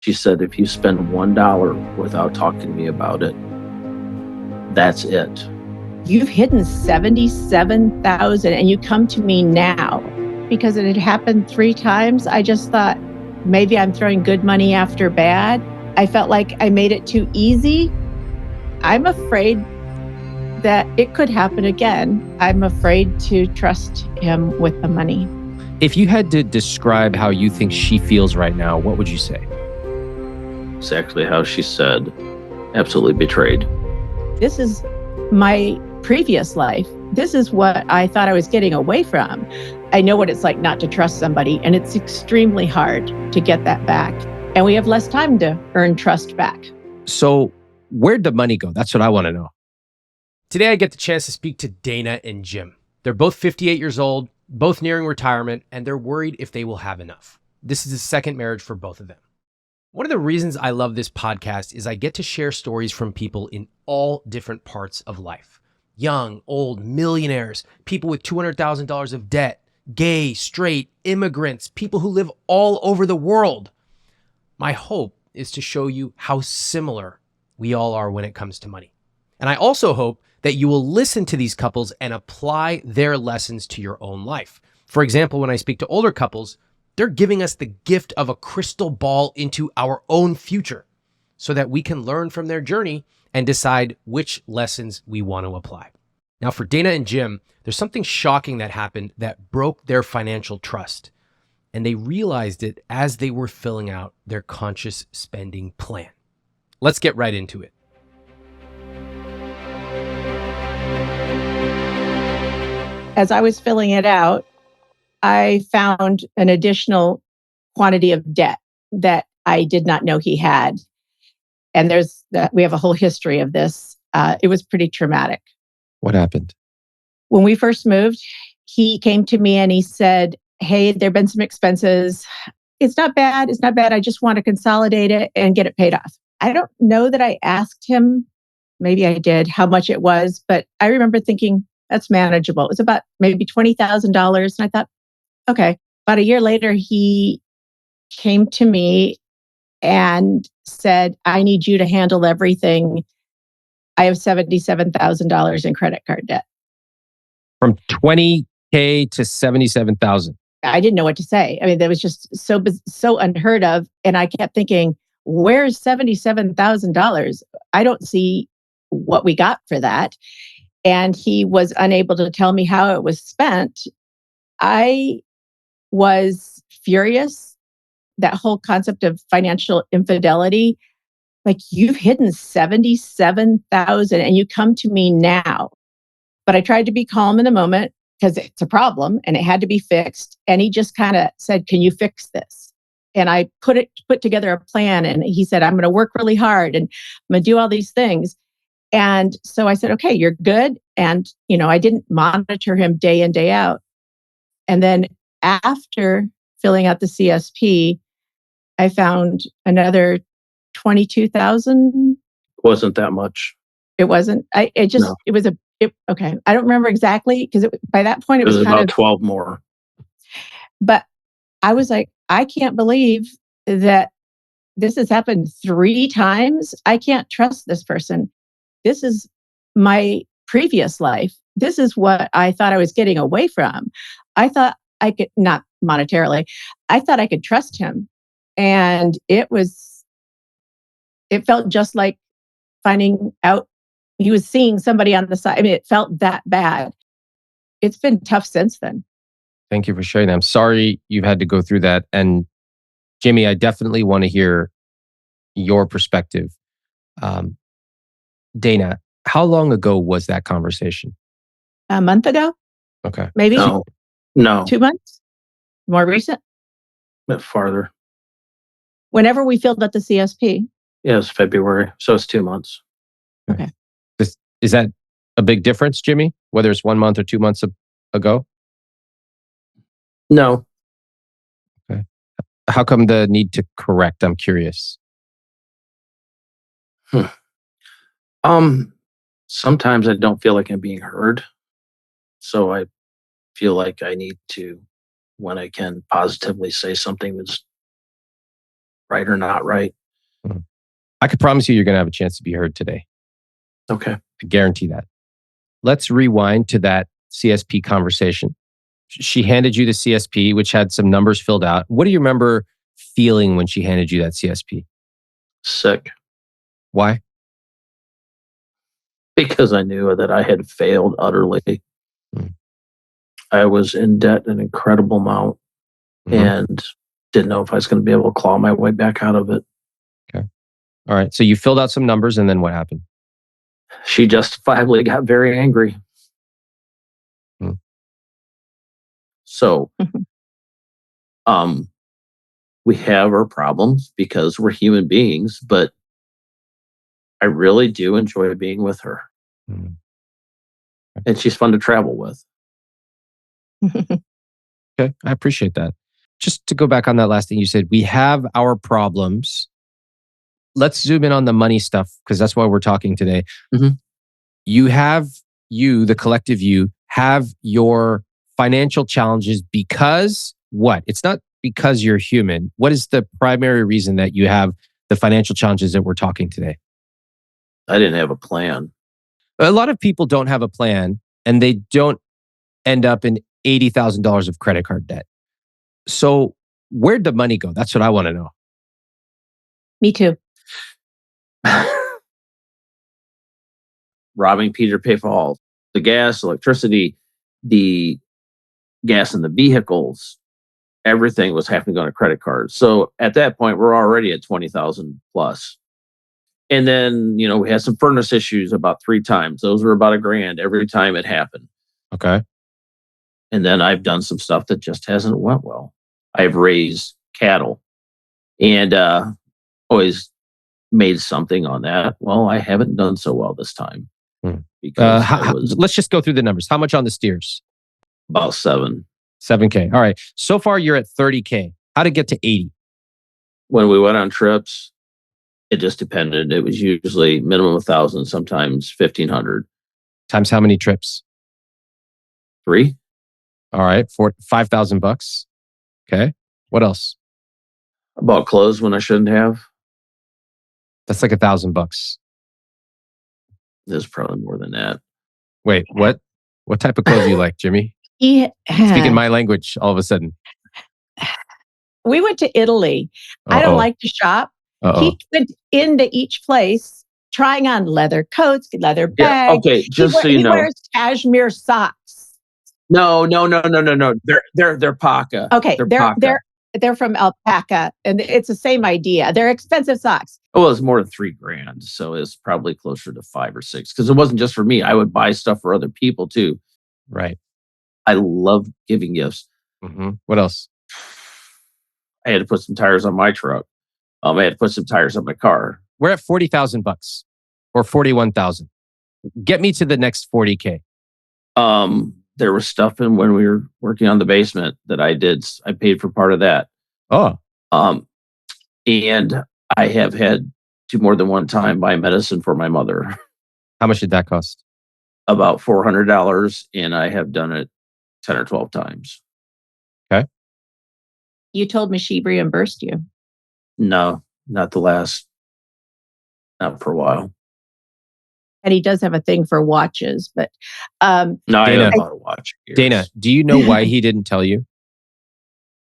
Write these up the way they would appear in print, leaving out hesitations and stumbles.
She said, if you spend $1 without talking to me about it, that's it. You've hidden 77,000 and you come to me now because it had happened 3 times. I just thought maybe I'm throwing good money after bad. I felt like I made it too easy. I'm afraid that it could happen again. I'm afraid to trust him with the money. If you had to describe how you think she feels right now, what would you say? Exactly how she said, absolutely betrayed. This is my previous life. This is what I thought I was getting away from. I know what it's like not to trust somebody, and it's extremely hard to get that back. And we have less time to earn trust back. So where'd the money go? That's what I want to know. Today, I get the chance to speak to Dana and Jim. They're both 58 years old, both nearing retirement, and they're worried if they will have enough. This is the second marriage for both of them. One of the reasons I love this podcast is I get to share stories from people in all different parts of life. Young, old, millionaires, people with $200,000 of debt, gay, straight, immigrants, people who live all over the world. My hope is to show you how similar we all are when it comes to money. And I also hope that you will listen to these couples and apply their lessons to your own life. For example, when I speak to older couples, they're giving us the gift of a crystal ball into our own future so that we can learn from their journey and decide which lessons we want to apply. Now, for Dana and Jim, there's something shocking that happened that broke their financial trust. And they realized it as they were filling out their conscious spending plan. Let's get right into it. As I was filling it out, I found an additional quantity of debt that I did not know he had. And we have a whole history of this. It was pretty traumatic. What happened? When we first moved, he came to me and he said, hey, there've been some expenses. It's not bad. It's not bad. I just want to consolidate it and get it paid off. I don't know that I asked him, maybe I did, how much it was, but I remember thinking that's manageable. It was about maybe $20,000. And I thought, okay. About a year later, he came to me and said, I need you to handle everything. I have $77,000 in credit card debt. From $20K to $77,000. I didn't know what to say. I mean, that was just so unheard of. And I kept thinking, where's $77,000? I don't see what we got for that. And he was unable to tell me how it was spent. I was furious. That whole concept of financial infidelity, like you've hidden 77,000 and you come to me now. But I tried to be calm in the moment because it's a problem and it had to be fixed. And he just kind of said, can you fix this? And I put together a plan. And he said, I'm going to work really hard and I'm going to do all these things. And so I said, okay, you're good. And, I didn't monitor him day in, day out. And then after filling out the CSP, I found another 22,000. Wasn't that much. It wasn't. Okay. I don't remember exactly because by that point It was kind about of 12 more. But I was like, I can't believe that this has happened 3 times. I can't trust this person. This is my previous life. This is what I thought I was getting away from. I thought I could, not monetarily, I thought I could trust him. And it felt just like finding out he was seeing somebody on the side. I mean, it felt that bad. It's been tough since then. Thank you for sharing that. I'm sorry you've had to go through that. And Jimmy, I definitely want to hear your perspective. Dana, how long ago was that conversation? A month ago? Okay. Maybe? No. 2 months? More recent? A bit farther. Whenever we filled out the CSP. Yeah, it's February. So it's 2 months. Okay. Is that a big difference, Jimmy? Whether it's 1 month or 2 months ago? No. Okay. How come the need to correct? I'm curious. Sometimes I don't feel like I'm being heard. So I feel like I need to, when I can, positively say something that's right or not right. I could promise you, you're going to have a chance to be heard today. Okay. I guarantee that. Let's rewind to that CSP conversation. She handed you the CSP, which had some numbers filled out. What do you remember feeling when she handed you that CSP? Sick. Why? Because I knew that I had failed utterly. Mm. I was in debt an incredible amount and didn't know if I was going to be able to claw my way back out of it. Okay. All right. So you filled out some numbers, and then what happened? She justifiably got very angry. Mm. So, we have our problems because we're human beings, but I really do enjoy being with her. Mm. And she's fun to travel with. Okay. I appreciate that. Just to go back on that last thing you said, we have our problems. Let's zoom in on the money stuff because that's why we're talking today. Mhm. The collective you, have your financial challenges because what? It's not because you're human. What is the primary reason that you have the financial challenges that we're talking today? I didn't have a plan. A lot of people don't have a plan and they don't end up in $80,000 of credit card debt. So where'd the money go? That's what I want to know. Me too. Robbing Peter to pay for all the gas, electricity, the gas in the vehicles, everything was having to go on a credit card. So at that point, we're already at 20,000 plus. And then, we had some furnace issues about 3 times. Those were about $1,000 every time it happened. Okay. And then I've done some stuff that just hasn't went well. I've raised cattle and always made something on that. Well, I haven't done so well this time because I was let's just go through the numbers. How much on the steers? about 7. 7K. All right. So far, you're at 30K. How to get to 80? When we went on trips, it just depended. It was usually minimum 1,000, sometimes 1,500. Times how many trips? 3. All right. $5,000. Okay. What else? I bought clothes when I shouldn't have. That's like $1,000. There's probably more than that. Wait, what? What type of clothes do you like, Jimmy? Speaking my language all of a sudden. We went to Italy. Uh-oh. I don't like to shop. Uh-oh. He went into each place trying on leather coats, leather bags. Yeah, okay, just so you know. He wears cashmere socks. No. They're Paca. Okay, they're Paca. they're from alpaca, and it's the same idea. They're expensive socks. Well, it's more than $3,000, so it's probably closer to 5 or 6. Because it wasn't just for me; I would buy stuff for other people too. Right. I love giving gifts. Mm-hmm. What else? I had to put some tires on my truck. I had to put some tires on my car. We're at $40,000 or 41,000. Get me to the next 40K. There was stuff in when we were working on the basement that I did. I paid for part of that. Oh. And I have had to more than one time buy medicine for my mother. How much did that cost? About $400, and I have done it 10 or 12 times. Okay. You told me she reimbursed you. No, not for a while. And he does have a thing for watches, but No, Dana, I haven't bought a watch. Dana, do you know why he didn't tell you?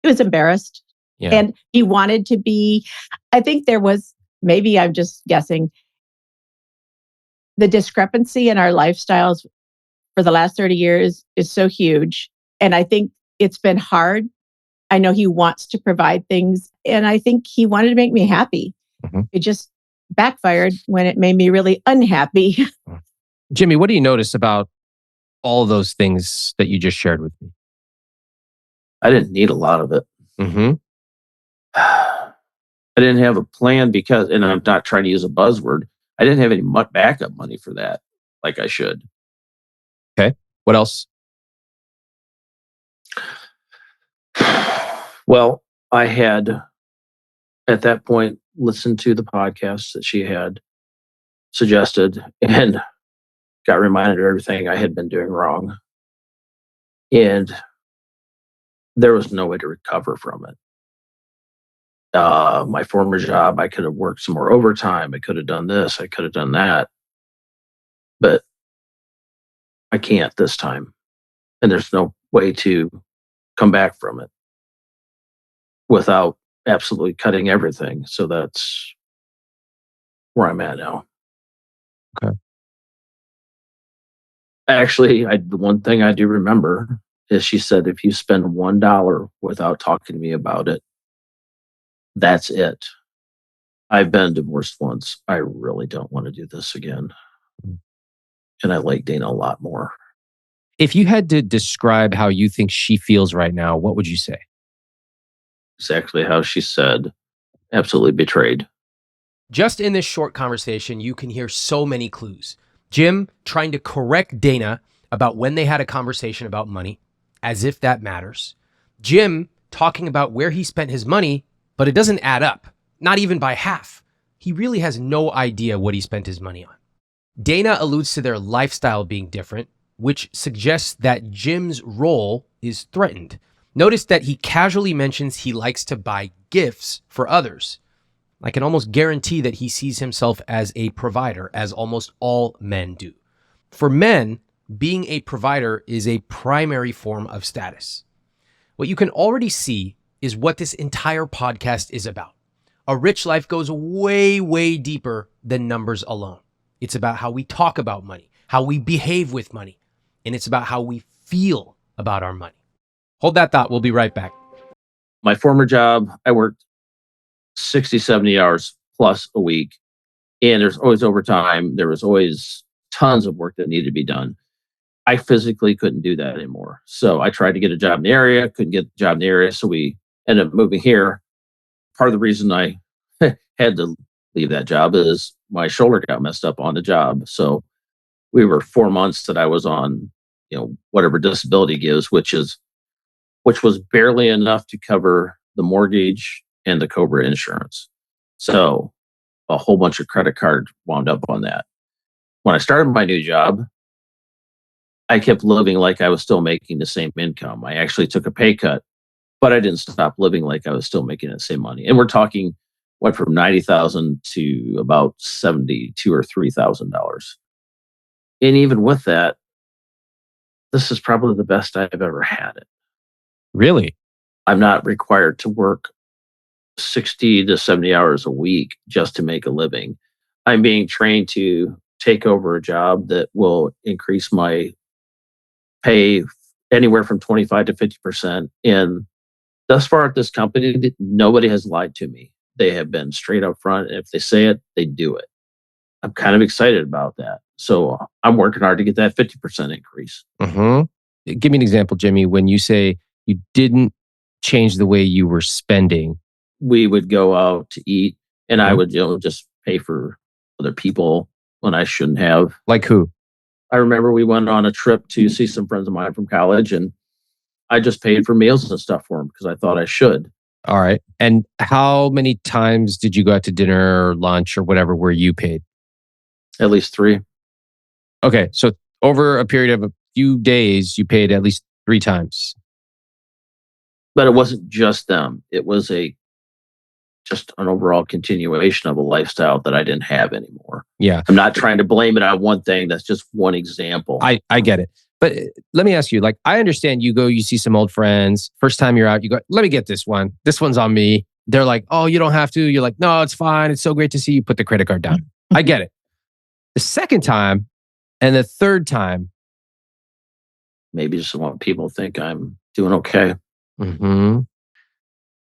he was embarrassed. Yeah. And he wanted to be, I think there was, maybe I'm just guessing, the discrepancy in our lifestyles for the last 30 years is so huge. And I think it's been hard. I know he wants to provide things, and I think he wanted to make me happy. Mm-hmm. It just backfired when it made me really unhappy. Jimmy, what do you notice about all those things that you just shared with me? I didn't need a lot of it. Mm-hmm. I didn't have a plan because, and I'm not trying to use a buzzword, I didn't have any backup money for that like I should. Okay. What else? Well, I had at that point listened to the podcast that she had suggested and got reminded of everything I had been doing wrong. And there was no way to recover from it. My former job, I could have worked some more overtime. I could have done this. I could have done that. But I can't this time. And there's no way to come back from it without absolutely cutting everything. So that's where I'm at now. Okay. Actually, the one thing I do remember is she said, if you spend $1 without talking to me about it, that's it. I've been divorced once. I really don't want to do this again. And I like Dana a lot more. If you had to describe how you think she feels right now, what would you say? Exactly how she said, absolutely betrayed. Just in this short conversation, you can hear so many clues. Jim trying to correct Dana about when they had a conversation about money, as if that matters. Jim talking about where he spent his money, but it doesn't add up, not even by half. He really has no idea what he spent his money on. Dana alludes to their lifestyle being different, which suggests that Jim's role is threatened. Notice that he casually mentions he likes to buy gifts for others. I can almost guarantee that he sees himself as a provider, as almost all men do. For men, being a provider is a primary form of status. What you can already see is what this entire podcast is about. A rich life goes way, way deeper than numbers alone. It's about how we talk about money, how we behave with money, and it's about how we feel about our money. Hold that thought. We'll be right back. My former job, I worked 60, 70 hours plus a week. And there's always overtime. There was always tons of work that needed to be done. I physically couldn't do that anymore. So I tried to get a job in the area, couldn't get a job in the area. So we ended up moving here. Part of the reason I had to leave that job is my shoulder got messed up on the job. So we were 4 months that I was on, whatever disability gives, which was barely enough to cover the mortgage and the COBRA insurance. So a whole bunch of credit cards wound up on that. When I started my new job, I kept living like I was still making the same income. I actually took a pay cut, but I didn't stop living like I was still making the same money. And we're talking went from $90,000 to about $72,000 or $3,000. And even with that, this is probably the best I've ever had it. Really? I'm not required to work 60 to 70 hours a week just to make a living. I'm being trained to take over a job that will increase my pay anywhere from 25 to 50%. And thus far at this company, nobody has lied to me. They have been straight up front. If they say it, they do it. I'm kind of excited about that. So I'm working hard to get that 50% increase. Mm-hmm. Give me an example, Jimmy, when you say you didn't change the way you were spending. We would go out to eat and I would just pay for other people when I shouldn't have. Like who? I remember we went on a trip to see some friends of mine from college and I just paid for meals and stuff for them because I thought I should. All right. And how many times did you go out to dinner or lunch or whatever where you paid? At least 3. Okay. So over a period of a few days, you paid at least 3 times. But it wasn't just them. It was just an overall continuation of a lifestyle that I didn't have anymore. Yeah. I'm not trying to blame it on one thing. That's just one example. I get it. But let me ask you, like, I understand you go, you see some old friends. First time you're out, you go, let me get this one. This one's on me. They're like, oh, you don't have to. You're like, no, it's fine. It's so great to see you. Put the credit card down. I get it. The second time and the third time. Maybe just want people to think I'm doing okay. Mm-hmm.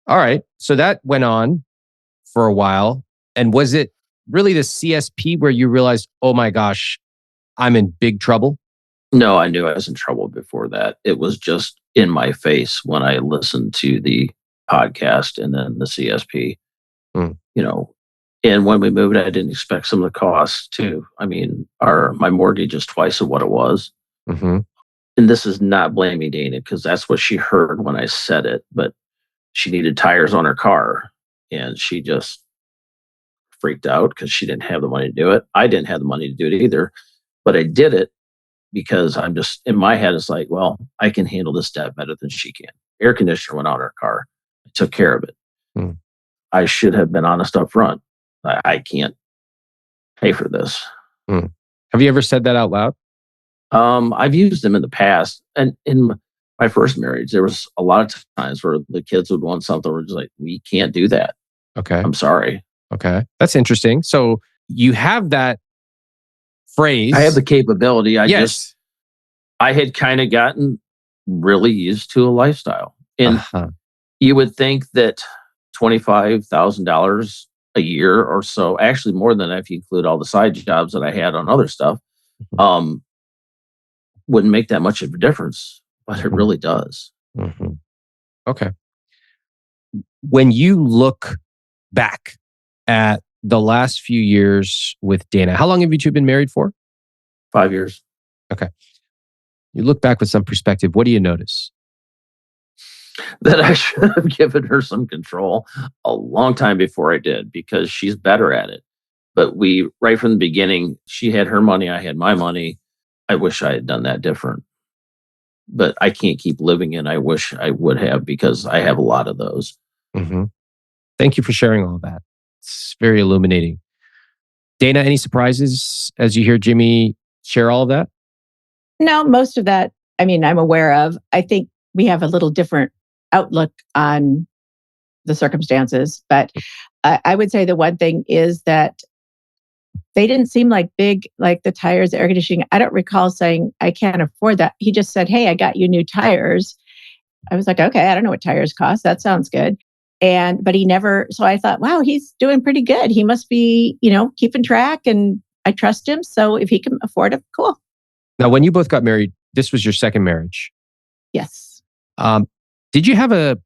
All right. So that went on for a while. And was it really the CSP where you realized, oh my gosh, I'm in big trouble? No, I knew I was in trouble before that. It was just in my face when I listened to the podcast and then the CSP. And when we moved, I didn't expect some of the costs too. I mean, my mortgage is twice of what it was. Mm-hmm. And this is not blaming Dana because that's what she heard when I said it. But she needed tires on her car and she just freaked out because she didn't have the money to do it. I didn't have the money to do it either, but I did it because I'm just in my head. It's like, well, I can handle this debt better than she can. Air conditioner went on her car. I took care of it. I should have been honest up front. I can't pay for this. Hmm. Have you ever said that out loud? I've used them in the past, and in my first marriage, there was a lot of times where the kids would want something. We're just like, we can't do that. Okay. I'm sorry. Okay. That's interesting. So you have that phrase. I have the capability. Yes. I had kind of gotten really used to a lifestyle, and you would think that $25,000 a year or so, actually more than that if you include all the side jobs that I had on other stuff, wouldn't make that much of a difference, but it really does. Mm-hmm. Okay. When you look back at the last few years with Dana, how long have you two been married for? 5 years. Okay. You look back with some perspective. What do you notice? That I should have given her some control a long time before I did, because she's better at it. But right from the beginning, she had her money, I had my money. I wish I had done that different. But I can't keep living in I wish I would have, because I have a lot of those. Mm-hmm. Thank you for sharing all that. It's very illuminating. Dana, any surprises as you hear Jimmy share all of that? No, most of that, I'm aware of. I think we have a little different outlook on the circumstances, but I would say the one thing is that they didn't seem like big, like the tires, the air conditioning. I don't recall saying, I can't afford that. He just said, hey, I got you new tires. I was like, okay, I don't know what tires cost. That sounds good. But he never, so I thought, wow, he's doing pretty good. He must be, keeping track, and I trust him. So if he can afford it, cool. Now, when you both got married, this was your second marriage. Yes. Did you have a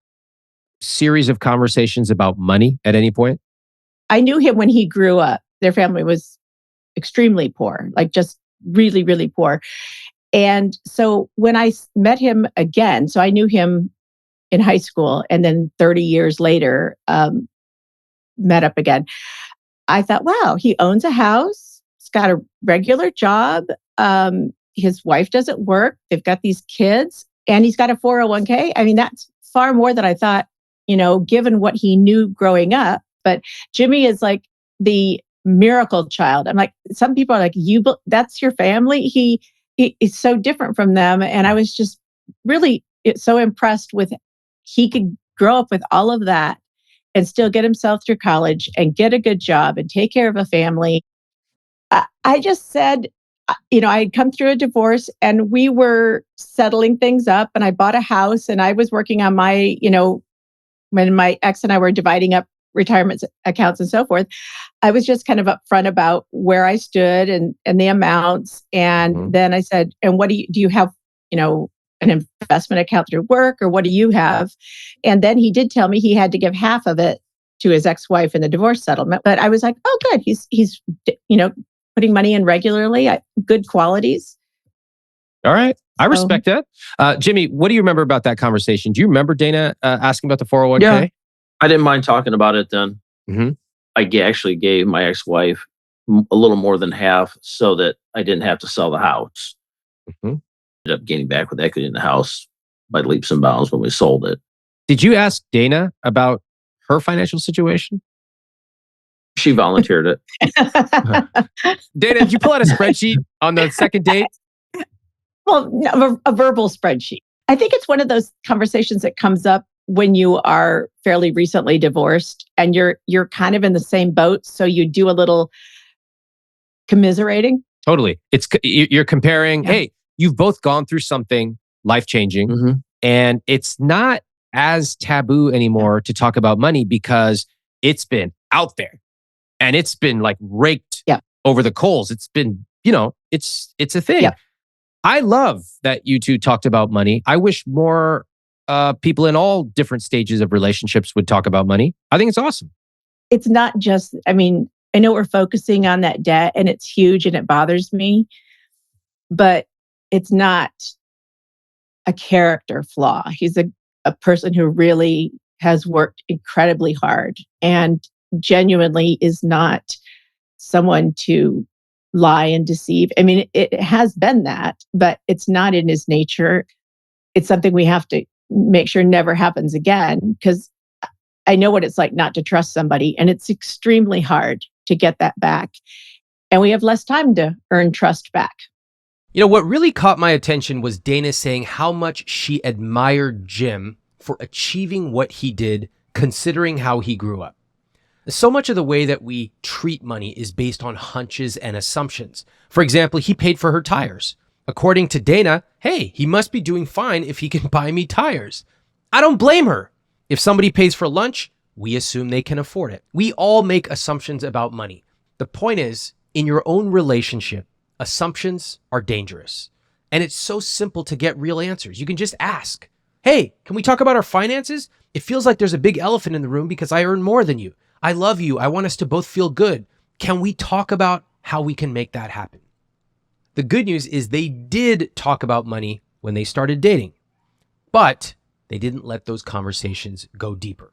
series of conversations about money at any point? I knew him when he grew up. Their family was extremely poor, like just really, really poor. And so when I met him again, so I knew him in high school, and then 30 years later, met up again. I thought, wow, he owns a house. He's got a regular job. His wife doesn't work. They've got these kids, and he's got a 401k. That's far more than I thought, given what he knew growing up. But Jimmy is like the miracle child. I'm like, some people are like, that's your family. He is so different from them. And I was just really so impressed with, he could grow up with all of that and still get himself through college and get a good job and take care of a family. I just said, I had come through a divorce, and we were settling things up, and I bought a house, and I was working on my, when my ex and I were dividing up retirement accounts and so forth, I was just kind of upfront about where I stood and the amounts. And then I said, and what do you have, an investment account through work, or what do you have? And then he did tell me he had to give half of it to his ex-wife in the divorce settlement. But I was like, oh, good. He's putting money in regularly, good qualities. All right. I respect that. Jimmy, what do you remember about that conversation? Do you remember Dana asking about the 401k? Yeah, I didn't mind talking about it then. Mm-hmm. I actually gave my ex-wife a little more than half so that I didn't have to sell the house. Mm-hmm. Ended up gaining back with equity in the house by leaps and bounds when we sold it. Did you ask Dana about her financial situation? She volunteered it. Dana, did you pull out a spreadsheet on the second date? Well, no, a verbal spreadsheet. I think it's one of those conversations that comes up when you are fairly recently divorced and you're kind of in the same boat. So you do a little commiserating. Totally. You're comparing, hey, you've both gone through something life-changing, and it's not as taboo anymore to talk about money because it's been out there and it's been like raked over the coals. It's been, it's a thing. Yeah. I love that you two talked about money. I wish more people in all different stages of relationships would talk about money. I think it's awesome. It's not just, I know we're focusing on that debt and it's huge and it bothers me, but it's not a character flaw. He's a person who really has worked incredibly hard and genuinely is not someone to lie and deceive. It has been that, but it's not in his nature. It's something we have to make sure never happens again, because I know what it's like not to trust somebody, and it's extremely hard to get that back. And we have less time to earn trust back. You know, what really caught my attention was Dana saying how much she admired Jim for achieving what he did, considering how he grew up. So much of the way that we treat money is based on hunches and assumptions. For example, he paid for her tires. According to Dana, hey, he must be doing fine if he can buy me tires. I don't blame her. If somebody pays for lunch, we assume they can afford it. We all make assumptions about money. The point is, in your own relationship, assumptions are dangerous. And it's so simple to get real answers. You can just ask, hey, can we talk about our finances? It feels like there's a big elephant in the room because I earn more than you. I love you. I want us to both feel good. Can we talk about how we can make that happen? The good news is they did talk about money when they started dating, but they didn't let those conversations go deeper.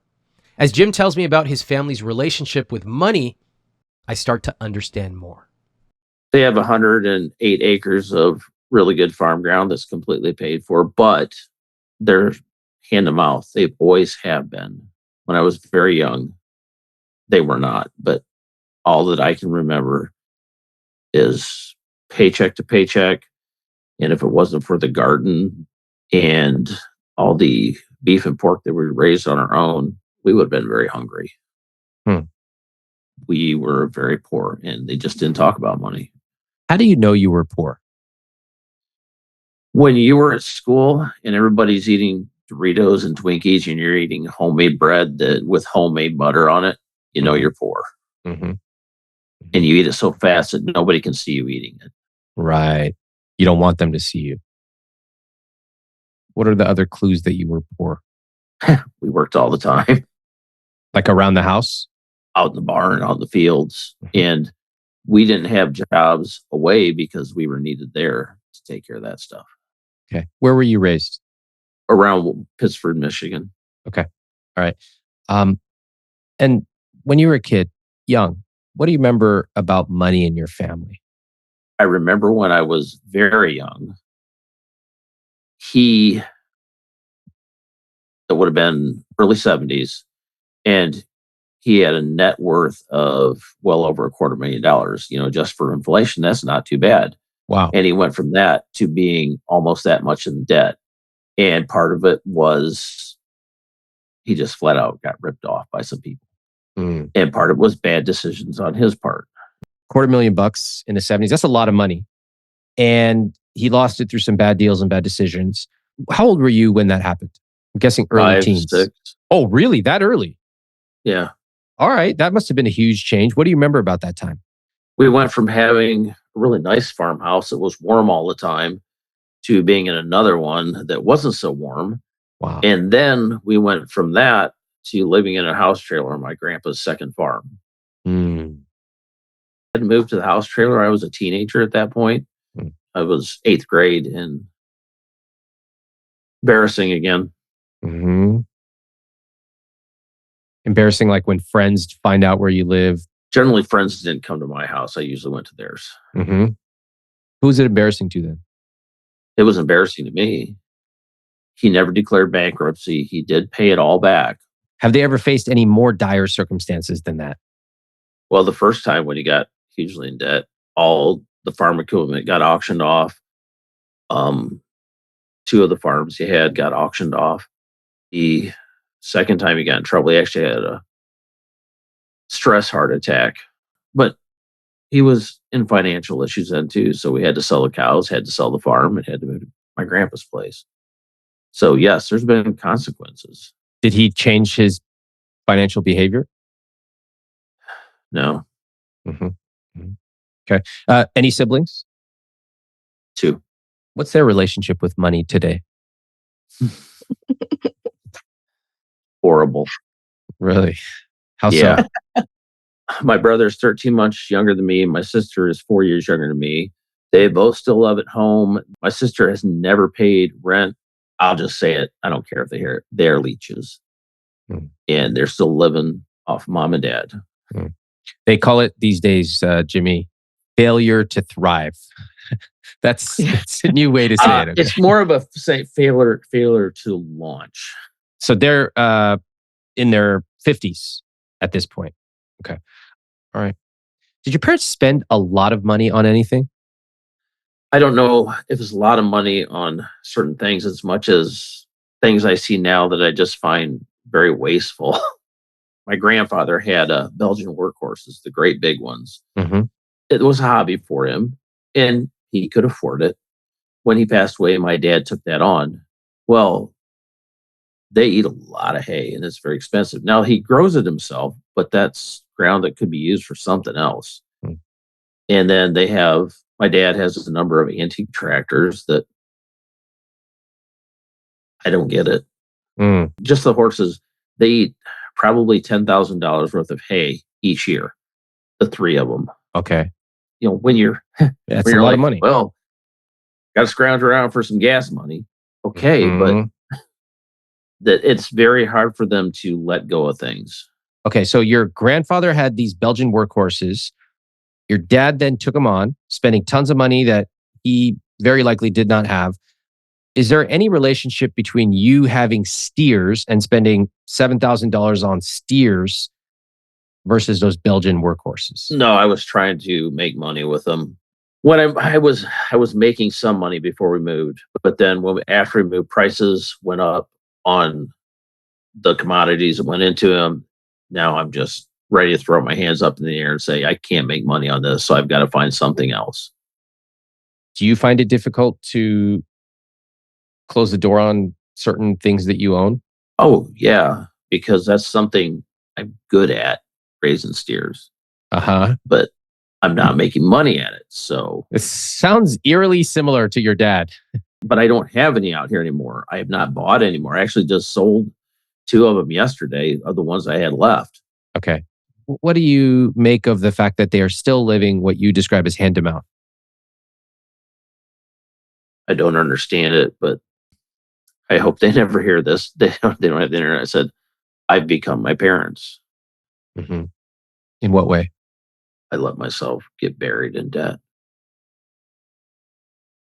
As Jim tells me about his family's relationship with money, I start to understand more. They have 108 acres of really good farm ground that's completely paid for, but they're hand to mouth. They always have been. When I was very young, they were not. But all that I can remember is paycheck to paycheck. And if it wasn't for the garden and all the beef and pork that we raised on our own, we would have been very hungry. We were very poor, and they just didn't talk about money. How do you know you were poor? When you were at school and everybody's eating Doritos and Twinkies and you're eating homemade bread with homemade butter on it, you know you're poor. Mm-hmm. And you eat it so fast that nobody can see you eating it. Right. You don't want them to see you. What are the other clues that you were poor? We worked all the time. Like around the house? Out in the barn, out in the fields. And we didn't have jobs away because we were needed there to take care of that stuff. Okay. Where were you raised? Around Pittsford, Michigan. Okay. All right. And when you were a kid, young, what do you remember about money in your family? I remember when I was very young, it would have been early 70s, and he had a net worth of well over $250,000. Just for inflation, that's not too bad. Wow. And he went from that to being almost that much in debt. And part of it was he just flat out got ripped off by some people. And part of it was bad decisions on his part. $250,000 in the 70s. That's a lot of money. And he lost it through some bad deals and bad decisions. How old were you when that happened? I'm guessing early 5, teens. 6. Oh, really? That early? Yeah. All right. That must have been a huge change. What do you remember about that time? We went from having a really nice farmhouse that was warm all the time to being in another one that wasn't so warm. Wow. And then we went from that to living in a house trailer on my grandpa's second farm. I had moved to the house trailer. I was a teenager at that point. I was 8th grade, and embarrassing again. Embarrassing, like when friends find out where you live. Generally, friends didn't come to my house. I usually went to theirs. Who was it embarrassing to then? It was embarrassing to me. He never declared bankruptcy. He did pay it all back. Have they ever faced any more dire circumstances than that? Well, the first time when he got hugely in debt, all the farm equipment got auctioned off. 2 of the farms he had got auctioned off. The second time he got in trouble, he actually had a stress heart attack. But he was in financial issues then too. So we had to sell the cows, had to sell the farm, and had to move to my grandpa's place. So yes, there's been consequences. Did he change his financial behavior? No. Okay. Any siblings? 2. What's their relationship with money today? Horrible. Really? How Yeah. so? My brother's 13 months younger than me. My sister is 4 years younger than me. They both still live at home. My sister has never paid rent. I'll just say it. I don't care if they hear it. They're leeches. And they're still living off mom and dad. They call it these days, Jimmy, failure to thrive. That's a new way to say it. Okay? It's more of a failure to launch. So they're in their 50s at this point. Okay. All right. Did your parents spend a lot of money on anything? I don't know if it's a lot of money on certain things as much as things I see now that I just find very wasteful. My grandfather had Belgian workhorses, the great big ones. Mm-hmm. It was a hobby for him, and he could afford it. When he passed away, my dad took that on. Well, they eat a lot of hay, and it's very expensive. Now, he grows it himself, but that's ground that could be used for something else. Mm. And then my dad has a number of antique tractors that I don't get it. Mm. Just the horses, they eat probably $10,000 worth of hay each year, the three of them. Okay. When you're That's when a you're lot like, of money. well, got to scrounge around for some gas money. Okay, Mhm. but that it's very hard for them to let go of things. Okay, so your grandfather had these Belgian workhorses. Your dad then took them on, spending tons of money that he very likely did not have. Is there any relationship between you having steers and spending $7,000 on steers versus those Belgian workhorses? No, I was trying to make money with them. When I was making some money before we moved, but then after we moved, prices went up on the commodities that went into them. Now I'm just ready to throw my hands up in the air and say I can't make money on this, so I've got to find something else. Do you find it difficult to close the door on certain things that you own? Oh yeah, because that's something I'm good at, raising steers, Uh-huh. but I'm not making money at it. So, It sounds eerily similar to your dad. but I don't have any out here anymore. I have not bought anymore. I actually just sold two of them yesterday, of the ones I had left. Okay. What do you make of the fact that they are still living what you describe as hand to mouth? I don't understand it, but I hope they never hear this. They don't have the internet. I said, I've become my parents. Mm-hmm. In what way? I let myself get buried in debt.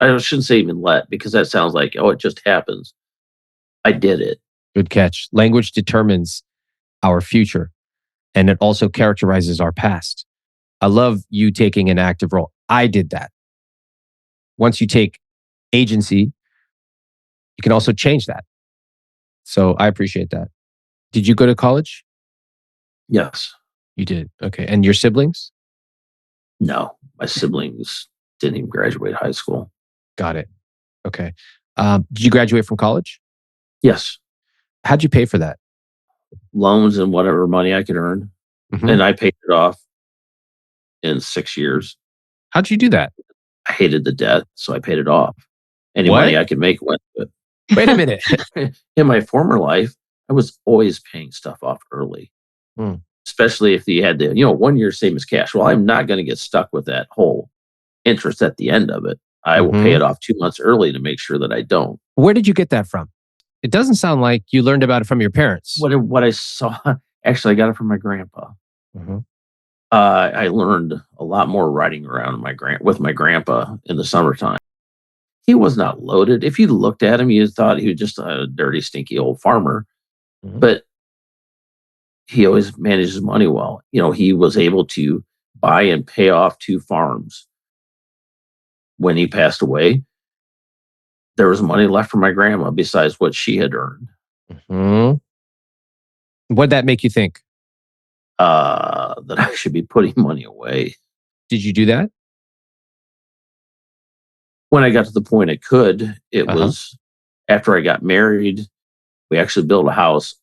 I shouldn't say even let, because that sounds like, oh, it just happens. I did it. Good catch. Language determines our future, and it also characterizes our past. I love you taking an active role. I did that. Once you take agency, you can also change that. So I appreciate that. Did you go to college? Yes. You did. Okay. And your siblings? No, my siblings didn't even graduate high school. Got it. Okay. Did you graduate from college? Yes. How'd you pay for that? Loans and whatever money I could earn. Mhm. And I paid it off in 6 years. How'd you do that? I hated the debt, so I paid it off. Any What? money I could make went with Wait a minute. it. In my former life, I was always paying stuff off early, Hmm. especially if you had the 1 year same as cash. Well, I'm not going to get stuck with that whole interest at the end of it. I will pay Mhm. it off 2 months early to make sure that I don't. Where did you get that from? It doesn't sound like you learned about it from your parents. What I saw, actually, I got it from my grandpa. Mhm. I learned a lot more riding around with my grandpa in the summertime. He was not loaded. If you looked at him, you thought he was just a dirty, stinky old farmer. Mhm. But he always managed his money well. He was able to buy and pay off 2 farms. When he passed away, there was money left for my grandma besides what she had earned. Mhm. What'd that make you think? That I should be putting money away. Did you do that? When I got to the point I could, it Uh-huh. was after I got married. We actually built a house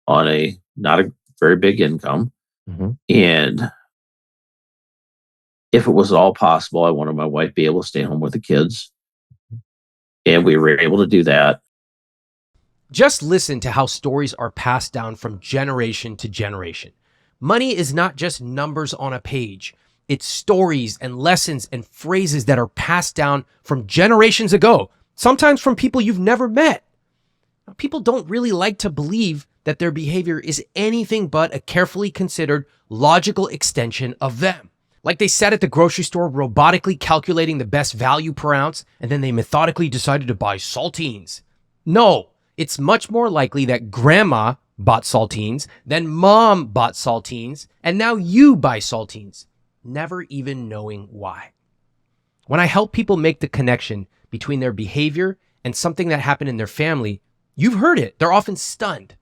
on a not a very big income. Mhm. And if it was at all possible, I wanted my wife to be able to stay home with the kids. And we were able to do that. Just listen to how stories are passed down from generation to generation. Money is not just numbers on a page. It's stories and lessons and phrases that are passed down from generations ago, sometimes from people you've never met. People don't really like to believe that their behavior is anything but a carefully considered, logical extension of them. Like they sat at the grocery store robotically calculating the best value per ounce, and then they methodically decided to buy saltines. No, it's much more likely that grandma bought saltines, then mom bought saltines, and now you buy saltines, never even knowing why. When I help people make the connection between their behavior and something that happened in their family, you've heard it. They're often stunned.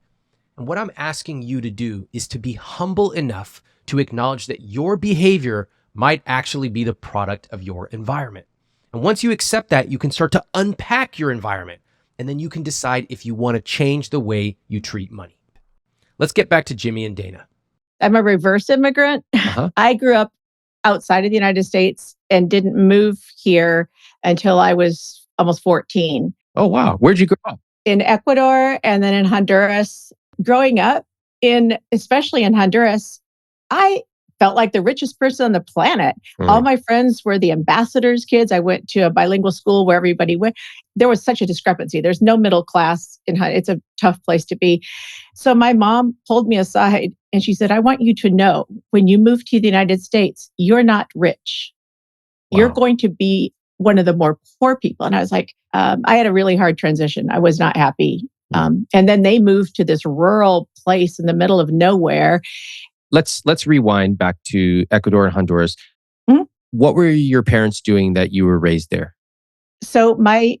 And what I'm asking you to do is to be humble enough to acknowledge that your behavior might actually be the product of your environment. And once you accept that, you can start to unpack your environment. And then you can decide if you want to change the way you treat money. Let's get back to Jimmy and Dana. I'm a reverse immigrant. I grew up outside of the United States and didn't move here until I was almost 14. Oh, wow. Where'd you grow up? In Ecuador and then in Honduras. Growing up, especially in Honduras, I felt like the richest person on the planet. All my friends were the ambassadors' kids. I went to a bilingual school where everybody went. There was such a discrepancy. There's no middle class in Honduras. It's a tough place to be. So my mom pulled me aside and she said, I want you to know when you move to the United States, you're not rich. Wow. You're going to be one of the more poor people. And I was like, I had a really hard transition. I was not happy. And then they moved to this rural place in the middle of nowhere. Let's rewind back to Ecuador and Honduras. What were your parents doing that you were raised there? So my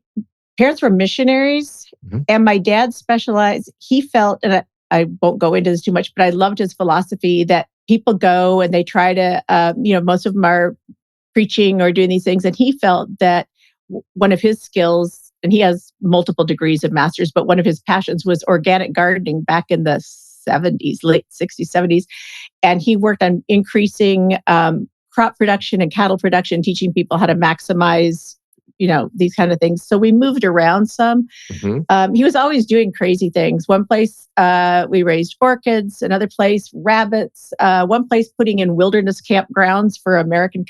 parents were missionaries, and my dad specialized. He felt, and I won't go into this too much, but I loved his philosophy that people go and they try to, most of them are preaching or doing these things. And he felt that one of his skills, and he has multiple degrees of master's, but one of his passions was organic gardening back in the 70s, late 60s, 70s. And he worked on increasing crop production and cattle production, teaching people how to maximize, these kind of things. So we moved around some. He was always doing crazy things. One place we raised orchids, another place rabbits, one place putting in wilderness campgrounds for American.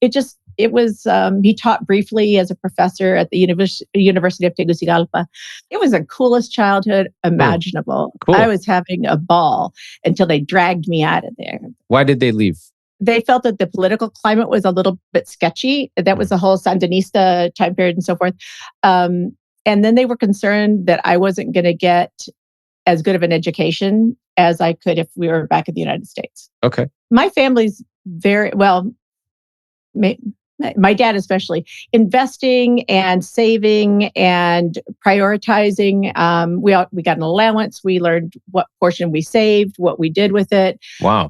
He taught briefly as a professor at the University of Tegucigalpa. It was the coolest childhood imaginable. Cool. I was having a ball until they dragged me out of there. Why did they leave? They felt that the political climate was a little bit sketchy. That was the whole Sandinista time period and so forth. And then they were concerned that I wasn't going to get as good of an education as I could if we were back in the United States. Okay. My family's very well. My dad especially, investing and saving and prioritizing. We got an allowance. We learned what portion we saved, what we did with it. Wow.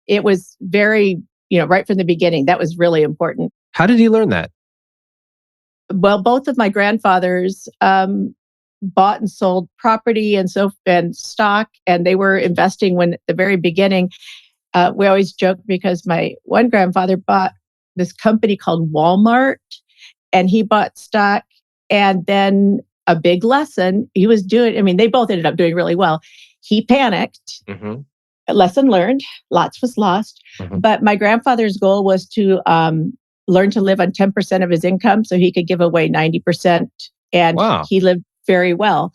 It was very, right from the beginning, that was really important. How did you learn that? Well, both of my grandfathers bought and sold property and stock, and they were investing when at the very beginning. We always joke because my one grandfather bought this company called Walmart, and he bought stock. And then a big lesson he was doing, they both ended up doing really well. He panicked. Lesson learned, lots was lost. But my grandfather's goal was to learn to live on 10% of his income so he could give away 90%. And he lived very well.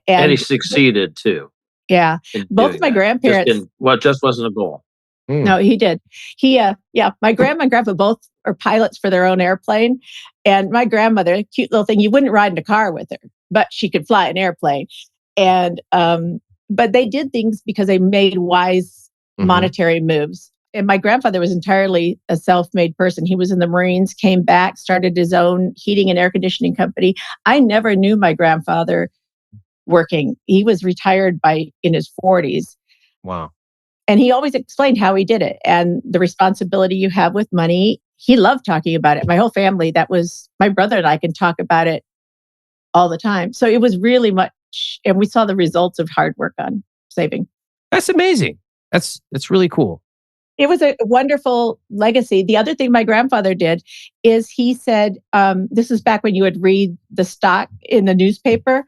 And he succeeded too. Yeah. Both of my grandparents. It just wasn't a goal. No, he did. My grandma and grandpa both are pilots for their own airplane. And my grandmother, a cute little thing, you wouldn't ride in a car with her, but she could fly an airplane. And, but they did things because they made wise monetary moves. And my grandfather was entirely a self-made person. He was in the Marines, came back, started his own heating and air conditioning company. I never knew my grandfather working. He was retired in his 40s. Wow. And he always explained how he did it and the responsibility you have with money. He loved talking about it. My whole family, my brother and I can talk about it all the time. So it was really much, and we saw the results of hard work on saving. That's amazing. That's really cool. It was a wonderful legacy. The other thing my grandfather did is he said, this is back when you would read the stock in the newspaper.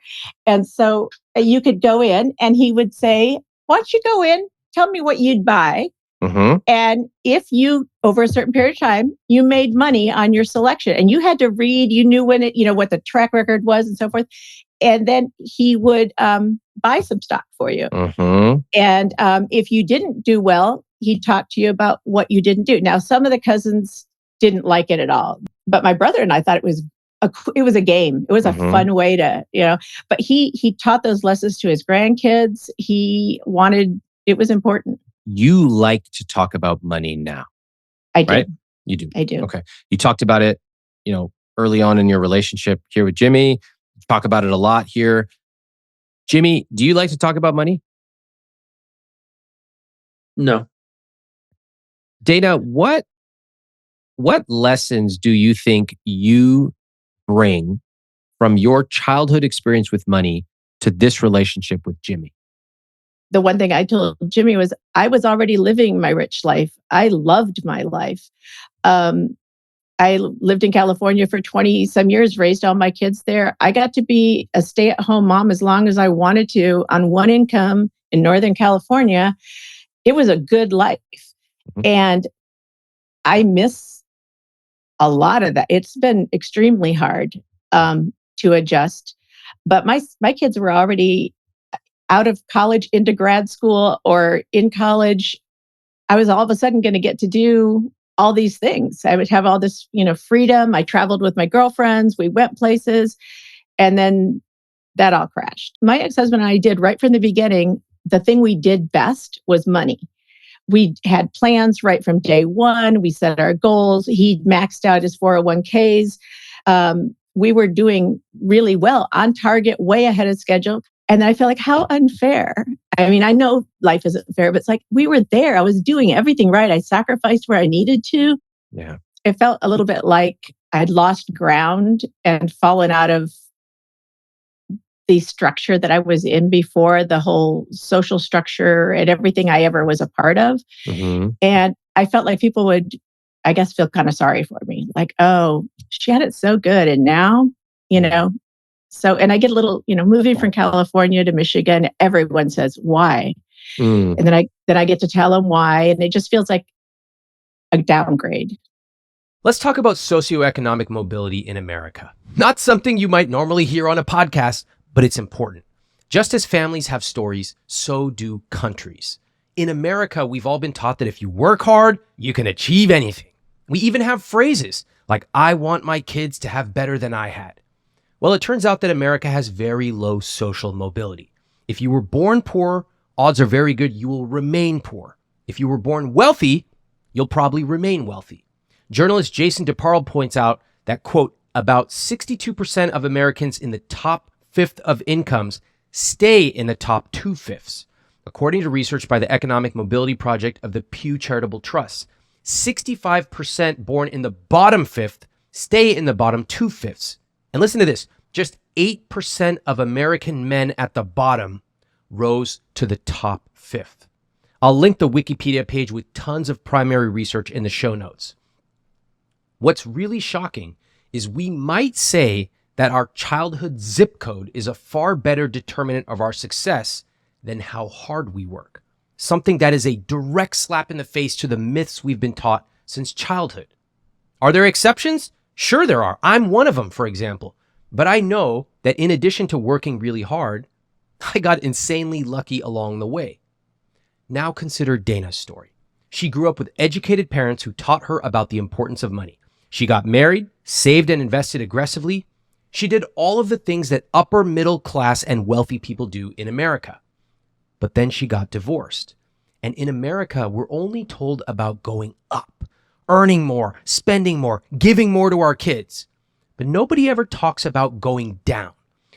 And so you could go in and he would say, why don't you go in? Tell me what you'd buy. And if you, over a certain period of time, you made money on your selection and you had to read, you knew when what the track record was and so forth. And then he would buy some stock for you. And if you didn't do well, he'd talk to you about what you didn't do. Now, some of the cousins didn't like it at all, but my brother and I thought it was it was a game. It was a fun way to, but he taught those lessons to his grandkids. It was important. You like to talk about money now, I do. right? You do. I do. Okay. You talked about it, early on in your relationship here with Jimmy. You talk about it a lot here. Jimmy, do you like to talk about money? No. Dana, what lessons do you think you bring from your childhood experience with money to this relationship with Jimmy? The one thing I told Jimmy was I was already living my rich life. I loved my life. I lived in California for 20 some years, raised all my kids there. I got to be a stay-at-home mom as long as I wanted to on one income in Northern California. It was a good life. And I miss a lot of that. It's been extremely hard to adjust. But my kids were already out of college into grad school or in college. I was all of a sudden going to get to do all these things. I would have all this, freedom. I traveled with my girlfriends. We went places. And then that all crashed. My ex-husband and I did right from the beginning. The thing we did best was money. We had plans right from day one. We set our goals. He maxed out his 401ks. We were doing really well, on target, way ahead of schedule. And then I feel like, how unfair. I mean, I know life isn't fair, but it's like we were there. I was doing everything right. I sacrificed where I needed to. Yeah. It felt a little bit like I'd lost ground and fallen out of the structure that I was in before, the whole social structure and everything I ever was a part of. And I felt like people would, I guess, feel kind of sorry for me. Like, oh, she had it so good. And now, So, and I get a little, moving from California to Michigan, everyone says, why? And then I get to tell them why. And it just feels like a downgrade. Let's talk about socioeconomic mobility in America. Not something you might normally hear on a podcast, but it's important. Just as families have stories, so do countries. In America, we've all been taught that if you work hard, you can achieve anything. We even have phrases like, I want my kids to have better than I had. Well, it turns out that America has very low social mobility. If you were born poor, odds are very good you will remain poor. If you were born wealthy, you'll probably remain wealthy. Journalist Jason DeParle points out that, quote, about 62% of Americans in the top fifth of incomes stay in the top 2/5. According to research by the Economic Mobility Project of the Pew Charitable Trust, 65% born in the bottom fifth stay in the bottom 2/5. And listen to this, just 8% of American men at the bottom rose to the top fifth. I'll link the Wikipedia page with tons of primary research in the show notes. What's really shocking is we might say that our childhood zip code is a far better determinant of our success than how hard we work. Something that is a direct slap in the face to the myths we've been taught since childhood. Are there exceptions? Sure there are. I'm one of them, for example. But I know that in addition to working really hard, I got insanely lucky along the way. Now consider Dana's story. She grew up with educated parents who taught her about the importance of money. She got married, saved and invested aggressively. She did all of the things that upper middle class and wealthy people do in America. But then she got divorced. And in America, we're only told about going up, earning more, spending more, giving more to our kids. But nobody ever talks about going down,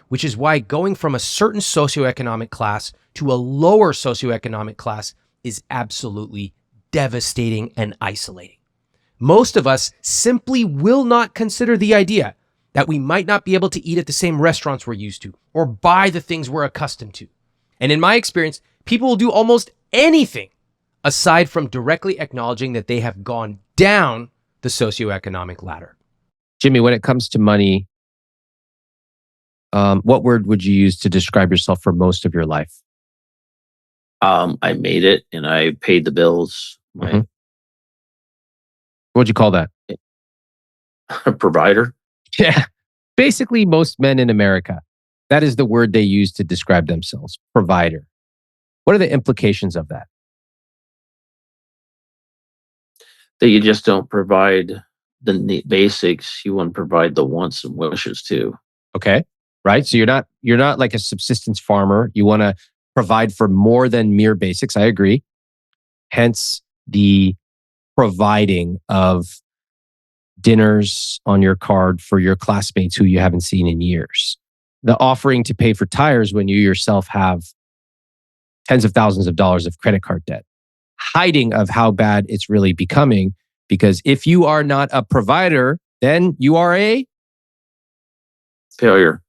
which is why going from a certain socioeconomic class to a lower socioeconomic class is absolutely devastating and isolating. Most of us simply will not consider the idea that we might not be able to eat at the same restaurants we're used to or buy the things we're accustomed to. And in my experience, people will do almost anything aside from directly acknowledging that they have gone down the socioeconomic ladder. Jimmy, when it comes to money, what word would you use to describe yourself for most of your life? I made it and I paid the bills. My What'd you call that? provider. Yeah. Basically, most men in America, that is the word they use to describe themselves, provider. What are the implications of that? That you just don't provide basics. You want to provide the wants and wishes too. Okay. Right. So you're not like a subsistence farmer. You want to provide for more than mere basics. I agree. Hence the providing of dinners on your card for your classmates who you haven't seen in years. The offering to pay for tires when you yourself have tens of thousands of dollars of credit card debt. Hiding of how bad it's really becoming, because if you are not a provider, then you are a Failure.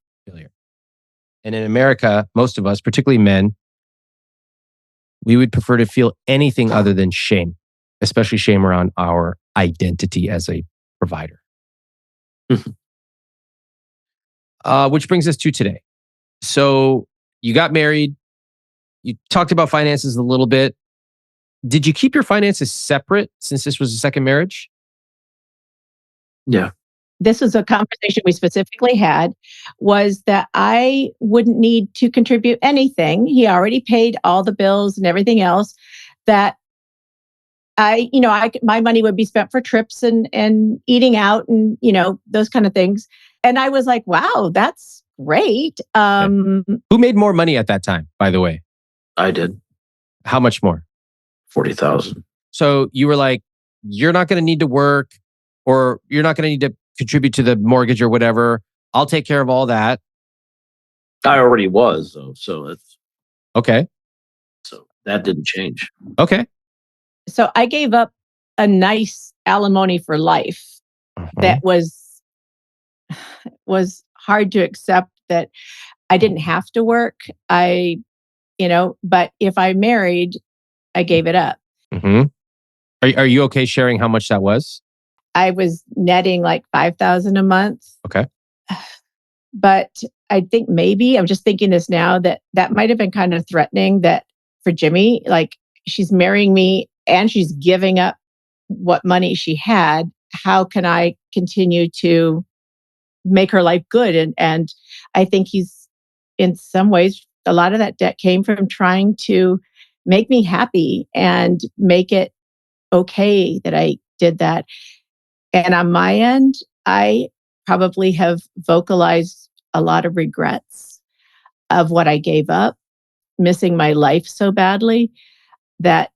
And in America, most of us, particularly men, we would prefer to feel anything other than shame, especially shame around our identity as a provider. Which brings us to today. So you got married. You talked about finances a little bit. Did you keep your finances separate since this was a second marriage? Yeah. This was a conversation we specifically had, was that I wouldn't need to contribute anything. He already paid all the bills and everything else. That my money would be spent for trips and eating out and, those kind of things. And I was like, wow, that's great. Who made more money at that time, by the way? I did. How much more? 40,000. So you were like, you're not going to need to work, or you're not going to need to contribute to the mortgage or whatever. I'll take care of all that. I already was, though. So it's okay. So that didn't change. Okay. So I gave up a nice alimony for life that was hard to accept, that I didn't have to work. But if I married, I gave it up. Mm-hmm. Are you okay sharing how much that was? I was netting like $5,000 a month. Okay. But I think maybe, I'm just thinking this now, that might have been kind of threatening, that for Jimmy, like, she's marrying me and she's giving up what money she had. How can I continue to make her life good? And I think he's, in some ways, a lot of that debt came from trying to make me happy and make it okay that I did that. And on my end, I probably have vocalized a lot of regrets of what I gave up, missing my life so badly, that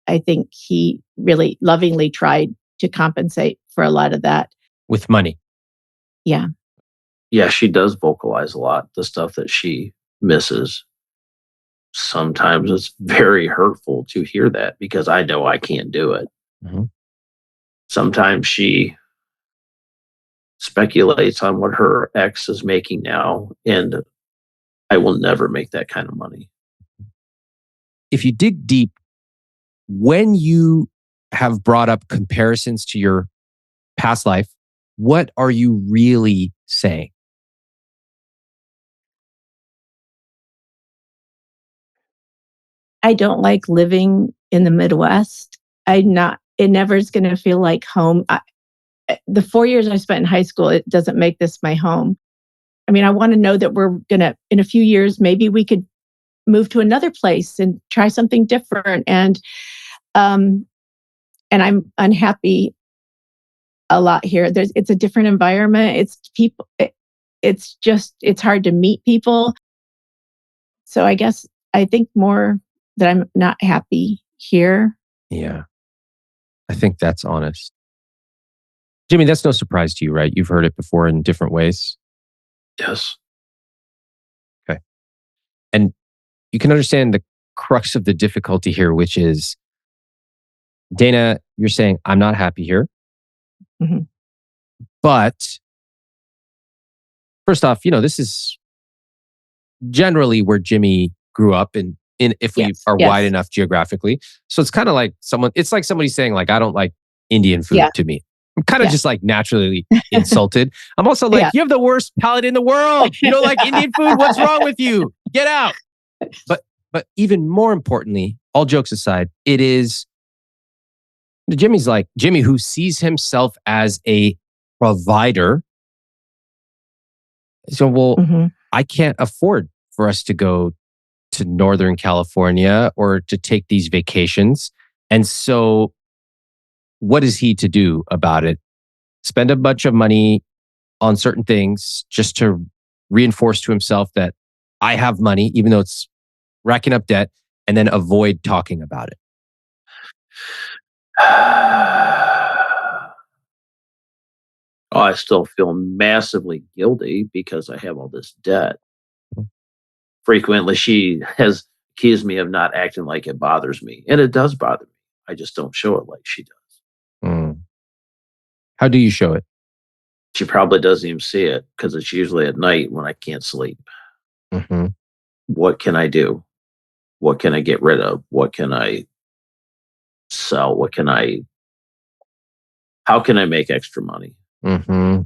I think he really lovingly tried to compensate for a lot of that. With money. Yeah. Yeah, she does vocalize a lot, the stuff that she misses. Sometimes it's very hurtful to hear that, because I know I can't do it. Mm-hmm. Sometimes she speculates on what her ex is making now, and I will never make that kind of money. If you dig deep, when you have brought up comparisons to your past life, what are you really saying? I don't like living in the Midwest. It never is going to feel like home. The 4 years I spent in high school, it doesn't make this my home. I mean, I want to know that we're going to, in a few years, maybe we could move to another place and try something different. And I'm unhappy a lot here. It's a different environment. It's people. It's hard to meet people. So I think more that I'm not happy here. Yeah. I think that's honest. Jimmy, that's no surprise to you, right? You've heard it before in different ways. Yes. Okay. And you can understand the crux of the difficulty here, which is, Dana, you're saying, I'm not happy here. Mm-hmm. But first off, this is generally where Jimmy grew up, and if we are wide enough geographically. So it's kind of like it's like somebody saying, like, I don't like Indian food to me. I'm kind of just like naturally insulted. I'm also like, you have the worst palate in the world. You don't like Indian food? What's wrong with you? Get out. But even more importantly, all jokes aside, it is Jimmy's like, Jimmy, who sees himself as a provider. So, I can't afford for us to go to Northern California or to take these vacations. And so what is he to do about it? spend a bunch of money on certain things just to reinforce to himself that I have money, even though it's racking up debt, and then avoid talking about it? Oh, I still feel massively guilty because I have all this debt. Frequently, she has accused me of not acting like it bothers me, and it does bother me. I just don't show it like she does. Mm. How do you show it? She probably doesn't even see it because it's usually at night when I can't sleep. Mm-hmm. What can I do? What can I get rid of? What can I sell? How can I make extra money? Mm-hmm.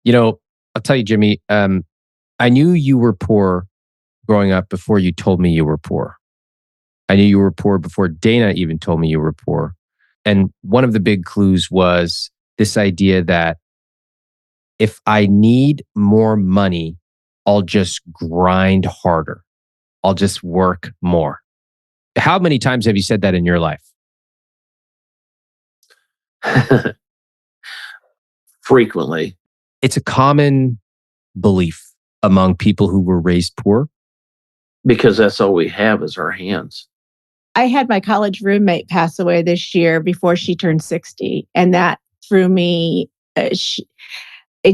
You know, I'll tell you, Jimmy, I knew you were poor growing up before you told me you were poor. I knew you were poor before Dana even told me you were poor. And one of the big clues was this idea that if I need more money, I'll just grind harder. I'll just work more. How many times have you said that in your life? Frequently. It's a common belief among people who were raised poor. Because that's all we have is our hands. I had my college roommate pass away this year before she turned 60. And that threw me, it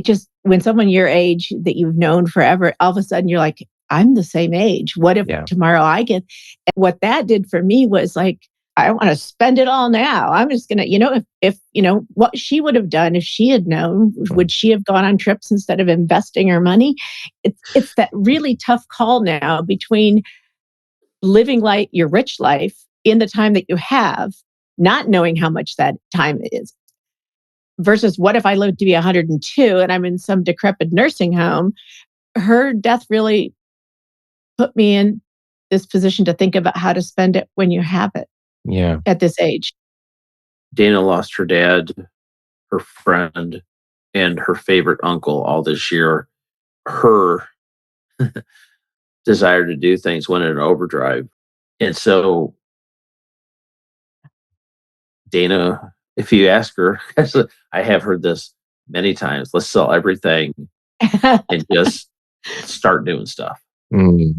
just, when someone your age that you've known forever, all of a sudden you're like, I'm the same age. What if tomorrow I get, and what that did for me was like, I want to spend it all now. I'm just going to, if what she would have done if she had known, would she have gone on trips instead of investing her money? It's that really tough call now between living like your rich life in the time that you have, not knowing how much that time is, versus what if I live to be 102 and I'm in some decrepit nursing home? Her death really put me in this position to think about how to spend it when you have it. Yeah. At this age. Dana lost her dad, her friend, and her favorite uncle all this year. Her desire to do things went in overdrive. And so Dana, if you ask her, I have heard this many times, let's sell everything and just start doing stuff. Mm.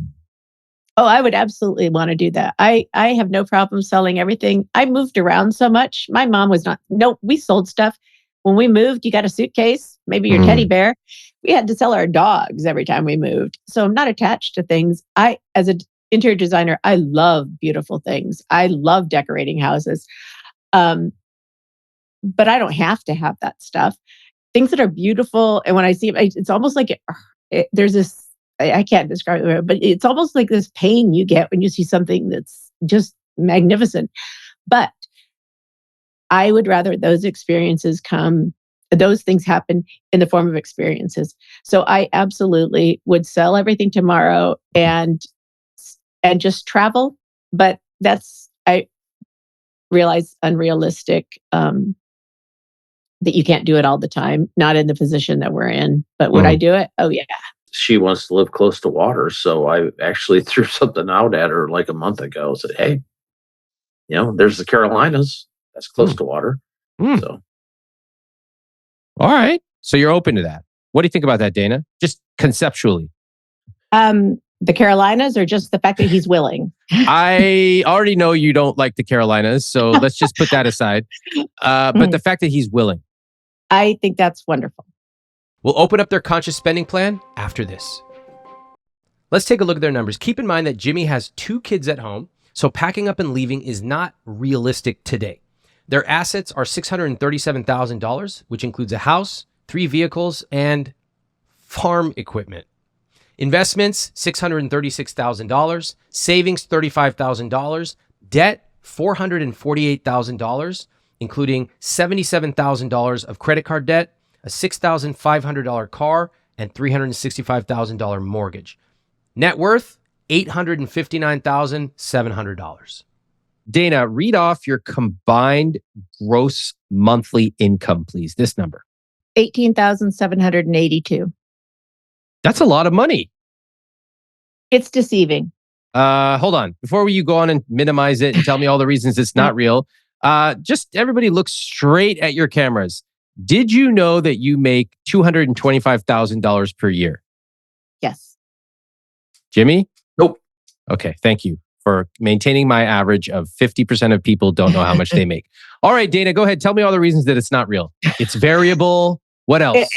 Oh, I would absolutely want to do that. I have no problem selling everything. I moved around so much. My mom was not, no, we sold stuff. When we moved, you got a suitcase, maybe your teddy bear. We had to sell our dogs every time we moved. So I'm not attached to things. As an interior designer, I love beautiful things. I love decorating houses. But I don't have to have that stuff. Things that are beautiful. And when I see it, it's almost like there's this, I can't describe it, but it's almost like this pain you get when you see something that's just magnificent. But I would rather those things happen in the form of experiences. So I absolutely would sell everything tomorrow and just travel. But I realize unrealistic, that you can't do it all the time, not in the position that we're in. But would I do it? Oh, yeah. She wants to live close to water. So I actually threw something out at her like a month ago. Said, hey, there's the Carolinas. That's close to water. So, all right. So you're open to that. What do you think about that, Dana? Just conceptually. The Carolinas, or just the fact that he's willing? I already know you don't like the Carolinas, so let's just put that aside. But the fact that he's willing. I think that's wonderful. We'll open up their conscious spending plan after this. Let's take a look at their numbers. Keep in mind that Jimmy has 2 kids at home, so packing up and leaving is not realistic today. Their assets are $637,000, which includes a house, 3 vehicles, and farm equipment. Investments, $636,000. Savings, $35,000. Debt, $448,000, including $77,000 of credit card debt, a $6,500 car, and $365,000 mortgage. Net worth, $859,700. Dana, read off your combined gross monthly income, please. This number. $18,782. That's a lot of money. It's deceiving. Hold on. Before you go on and minimize it and tell me all the reasons it's not real, just everybody look straight at your cameras. Did you know that you make $225,000 per year? Yes. Jimmy? Nope. Okay, thank you for maintaining my average of 50% of people don't know how much they make. All right, Dana, go ahead. Tell me all the reasons that it's not real. It's variable. What else?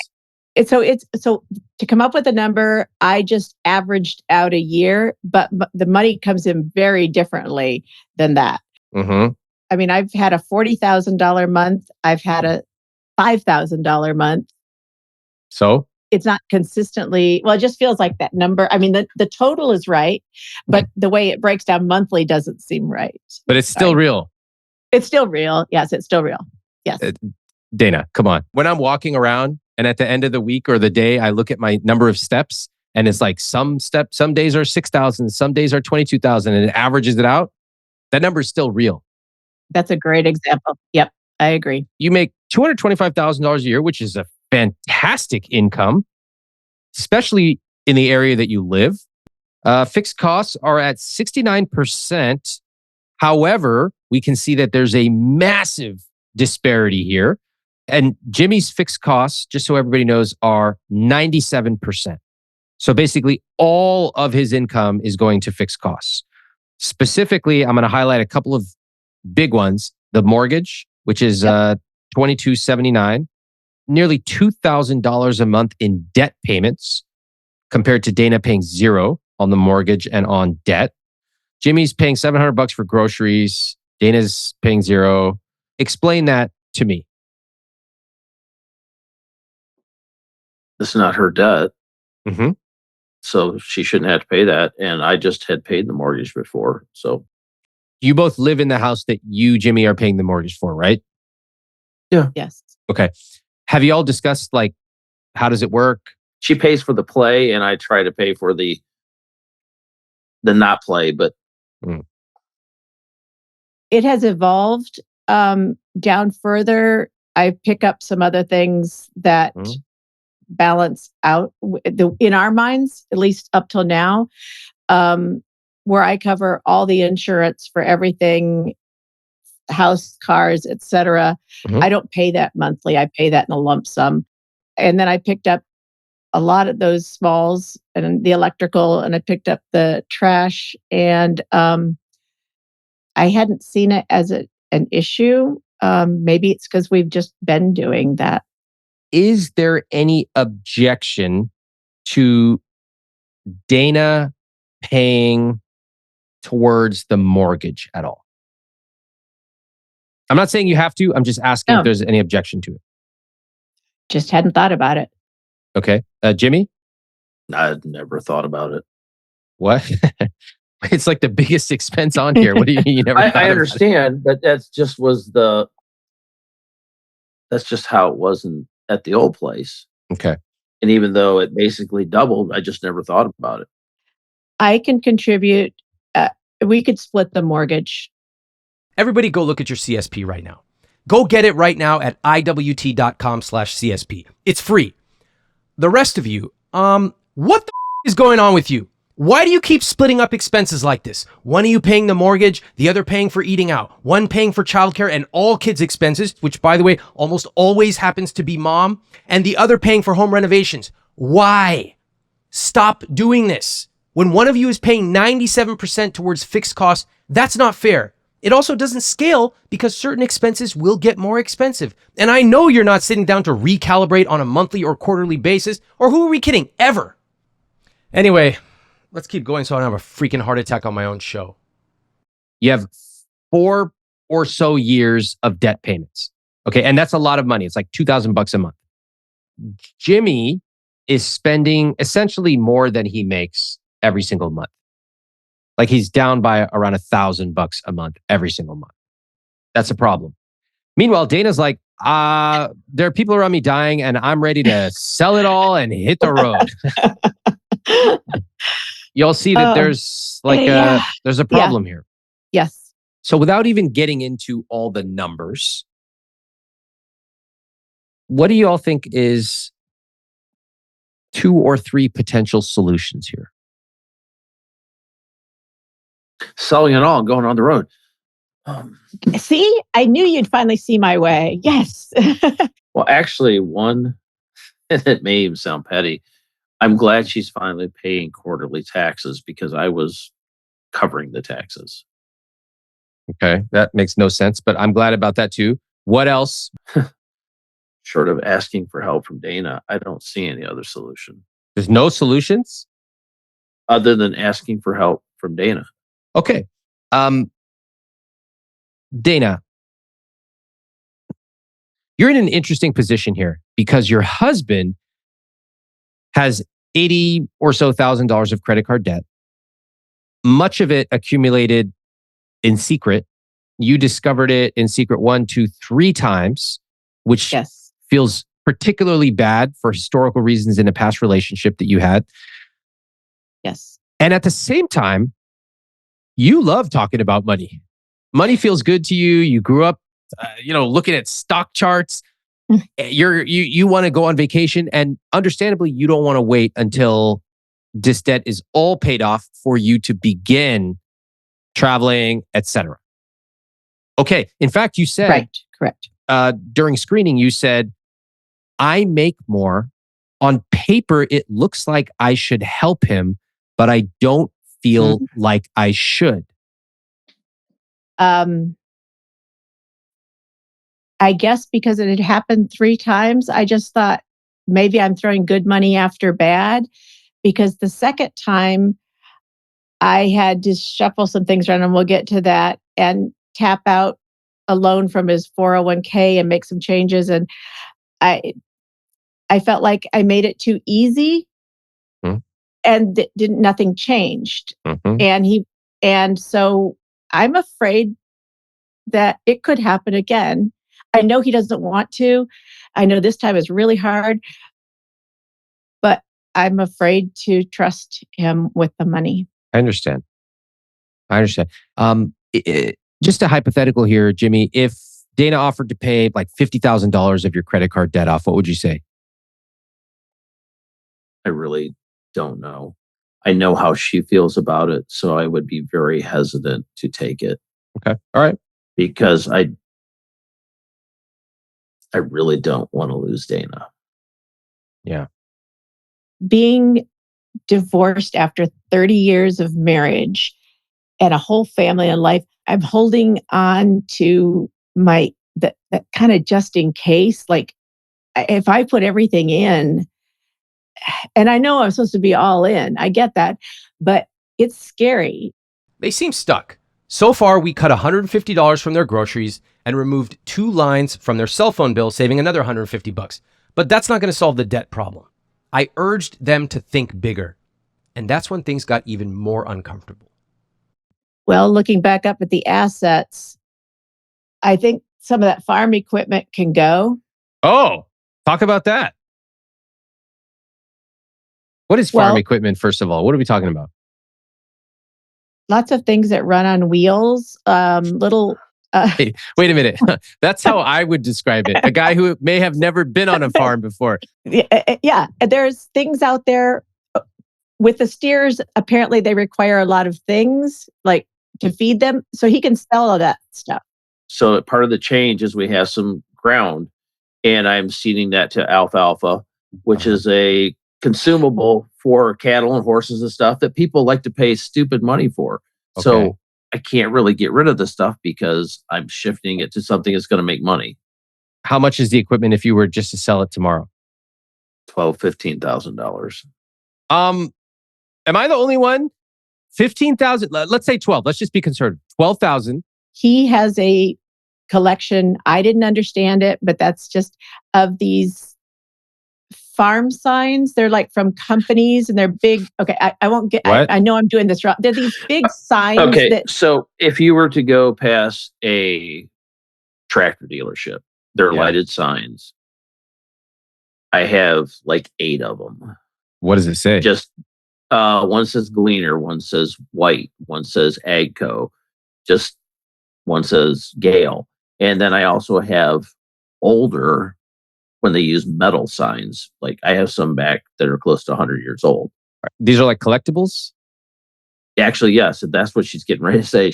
So to come up with a number, I just averaged out a year, but the money comes in very differently than that. Mm-hmm. I mean, I've had a $40,000 month. I've had a $5,000 month. So? It's not consistently, well, it just feels like that number. I mean, the total is right, but the way it breaks down monthly doesn't seem right. But it's still real. It's still real. Yes, it's still real. Yes. Dana, come on. When I'm walking around and at the end of the week or the day, I look at my number of steps and it's like some days are 6,000, some days are 22,000 and it averages it out. That number is still real. That's a great example. Yep, I agree. You make $225,000 a year, which is a fantastic income, especially in the area that you live. Fixed costs are at 69%. However, we can see that there's a massive disparity here. And Jimmy's fixed costs, just so everybody knows, are 97%. So basically, all of his income is going to fixed costs. Specifically, I'm going to highlight a couple of big ones. The mortgage, which is $2,279, nearly $2,000 a month in debt payments, compared to Dana paying $0 on the mortgage and on debt. Jimmy's paying $700 for groceries. Dana's paying $0. Explain that to me. This is not her debt. Mm-hmm. So she shouldn't have to pay that. And I just had paid the mortgage before. So You both live in the house that you, Jimmy, are paying the mortgage for, right? Yeah. Yes. Okay. Have you all discussed, like, how does it work? she pays for the play and I try to pay for the not play, but it has evolved down further. I pick up some other things that balance out in our minds, at least up till now, where I cover all the insurance for everything, house, cars, etc. I don't pay that monthly. I pay that in a lump sum. And then I picked up a lot of those smalls and the electrical, and I picked up the trash, and I hadn't seen it as an issue. Maybe it's because we've just been doing that. Is there any objection to Dana paying towards the mortgage at all? I'm not saying you have to. I'm just asking if there's any objection to it. Just hadn't thought about it. Okay. Jimmy? I'd never thought about it. What? It's like the biggest expense on here. What do you never thought I about understand, but that's just how it was at the old place. Okay. And even though it basically doubled, I just never thought about it. I can contribute. We could split the mortgage. Everybody go look at your CSP right now. Go get it right now at iwt.com/CSP. It's free. The rest of you, what the is going on with you? Why do you keep splitting up expenses like this? One of you paying the mortgage, the other paying for eating out, one paying for childcare and all kids' expenses, which, by the way, almost always happens to be mom, and the other paying for home renovations. Why? Stop doing this. When one of you is paying 97% towards fixed costs, that's not fair. It also doesn't scale because certain expenses will get more expensive. And I know you're not sitting down to recalibrate on a monthly or quarterly basis, or who are we kidding, ever? Anyway, let's keep going so I don't have a freaking heart attack on my own show. You have 4 or so years of debt payments. Okay. And that's a lot of money. It's like $2,000 a month. Jimmy is spending essentially more than he makes every single month. Like he's down by around $1,000 a month every single month. That's a problem. Meanwhile, Dana's like, there are people around me dying and I'm ready to sell it all and hit the road. You'll see that there's there's a problem here. Yes. So without even getting into all the numbers, what do you all think is 2 or 3 potential solutions here? Selling it all and going on the road. See, I knew you'd finally see my way. Yes. Well, actually, one, and it may even sound petty, I'm glad she's finally paying quarterly taxes because I was covering the taxes. Okay, that makes no sense, but I'm glad about that too. What else? Short of asking for help from Dana, I don't see any other solution There's no solutions? other than asking for help from Dana. Okay. Um, Dana, you're in an interesting position here because your husband has 80 or so thousand dollars of credit card debt, much of it accumulated in secret. You discovered it in secret 1, 2, 3 times, which Yes. feels particularly bad for historical reasons in a past relationship that you had. Yes. And at the same time, you love talking about money. Money feels good to you. You grew up, looking at stock charts. You want to go on vacation, and understandably, you don't want to wait until this debt is all paid off for you to begin traveling, etc. Okay. In fact, you said Right. Correct. during screening, you said, I make more. On paper, it looks like I should help him, but I don't feel like I should. I guess because it had happened 3 times, I just thought maybe I'm throwing good money after bad. Because the second time I had to shuffle some things around, and we'll get to that, and tap out a loan from his 401k and make some changes. And I I felt like I made it too easy, Hmm. and didn't nothing changed. Mhm. And so I'm afraid that it could happen again. I know he doesn't want to. I know this time is really hard, but I'm afraid to trust him with the money. I understand. I understand. Just a hypothetical here, Jimmy. If Dana offered to pay like $50,000 of your credit card debt off, what would you say? I really don't know. I know how she feels about it, so I would be very hesitant to take it Okay. All right. because I really don't want to lose Dana. Yeah. Being divorced after 30 years of marriage and a whole family and life, I'm holding on to that kind of just in case. Like, if I put everything in, and I know I'm supposed to be all in, I get that, but it's scary. They seem stuck. So far, we cut $150 from their groceries and removed 2 lines from their cell phone bill, saving another $150. But that's not going to solve the debt problem. I urged them to think bigger. And that's when things got even more uncomfortable. Well, looking back up at the assets, I think some of that farm equipment can go. Oh, talk about that. What is farm Well, equipment, first of all? What are we talking about? lots of things that run on wheels, little. Hey, wait a minute. That's how I would describe it. A guy who may have never been on a farm before. Yeah, there's things out there with the steers. Apparently, they require a lot of things like to feed them, so he can sell all that stuff. So part of the change is we have some ground, and I'm seeding that to alfalfa, which is a consumable for cattle and horses and stuff that people like to pay stupid money for. Okay. So I can't really get rid of the stuff because I'm shifting it to something that's going to make money. How much is the equipment if you were just to sell it tomorrow? $15,000. Am I the only one? 15,000. Let's say 12. Let's just be conservative. 12,000. He has a collection. I didn't understand it, but that's just of these farm signs. They're like from companies, and they're big. Okay, I won't get. What? I know I'm doing this wrong. They're these big signs. Okay, that so if you were to go past a tractor dealership, they're Yeah. lighted signs. I have like 8 of them. What does it say? Just one says Gleaner, one says White, one says Agco, just one says Gale. And then I also have older when they use metal signs. Like I have some back that are close to 100 years old. These are like collectibles? Actually, yes, that's what she's getting ready to say.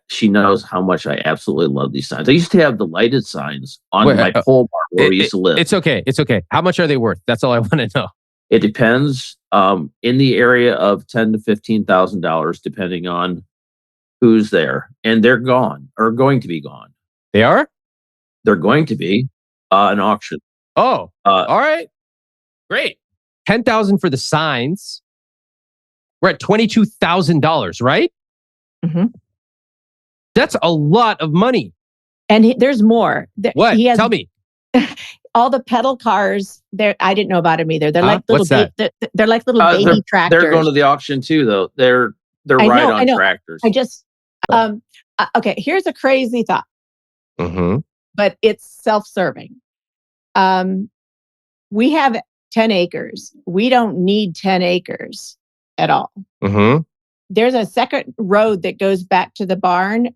She knows how much I absolutely love these signs. I used to have the lighted signs on Wait, my pole barn where we used to live. It's okay. It's okay. How much are they worth? That's all I want to know. It depends. In the area of $10,000 to $15,000, depending on who's there, and they're gone or going to be gone. They are? They're going to be an auction. Oh, all right. Great. 10,000 for the signs. We're at $22,000, right? Mm-hmm. That's a lot of money. And there's more. What? He has Tell me. all the pedal cars. I didn't know about them either. They're like little. What's that? They're like little baby tractors. They're going to the auction too, though. They're ride-on tractors. I just okay. Here's a crazy thought, but it's self-serving. We have 10 acres. We don't need 10 acres at all. There's a second road that goes back to the barn,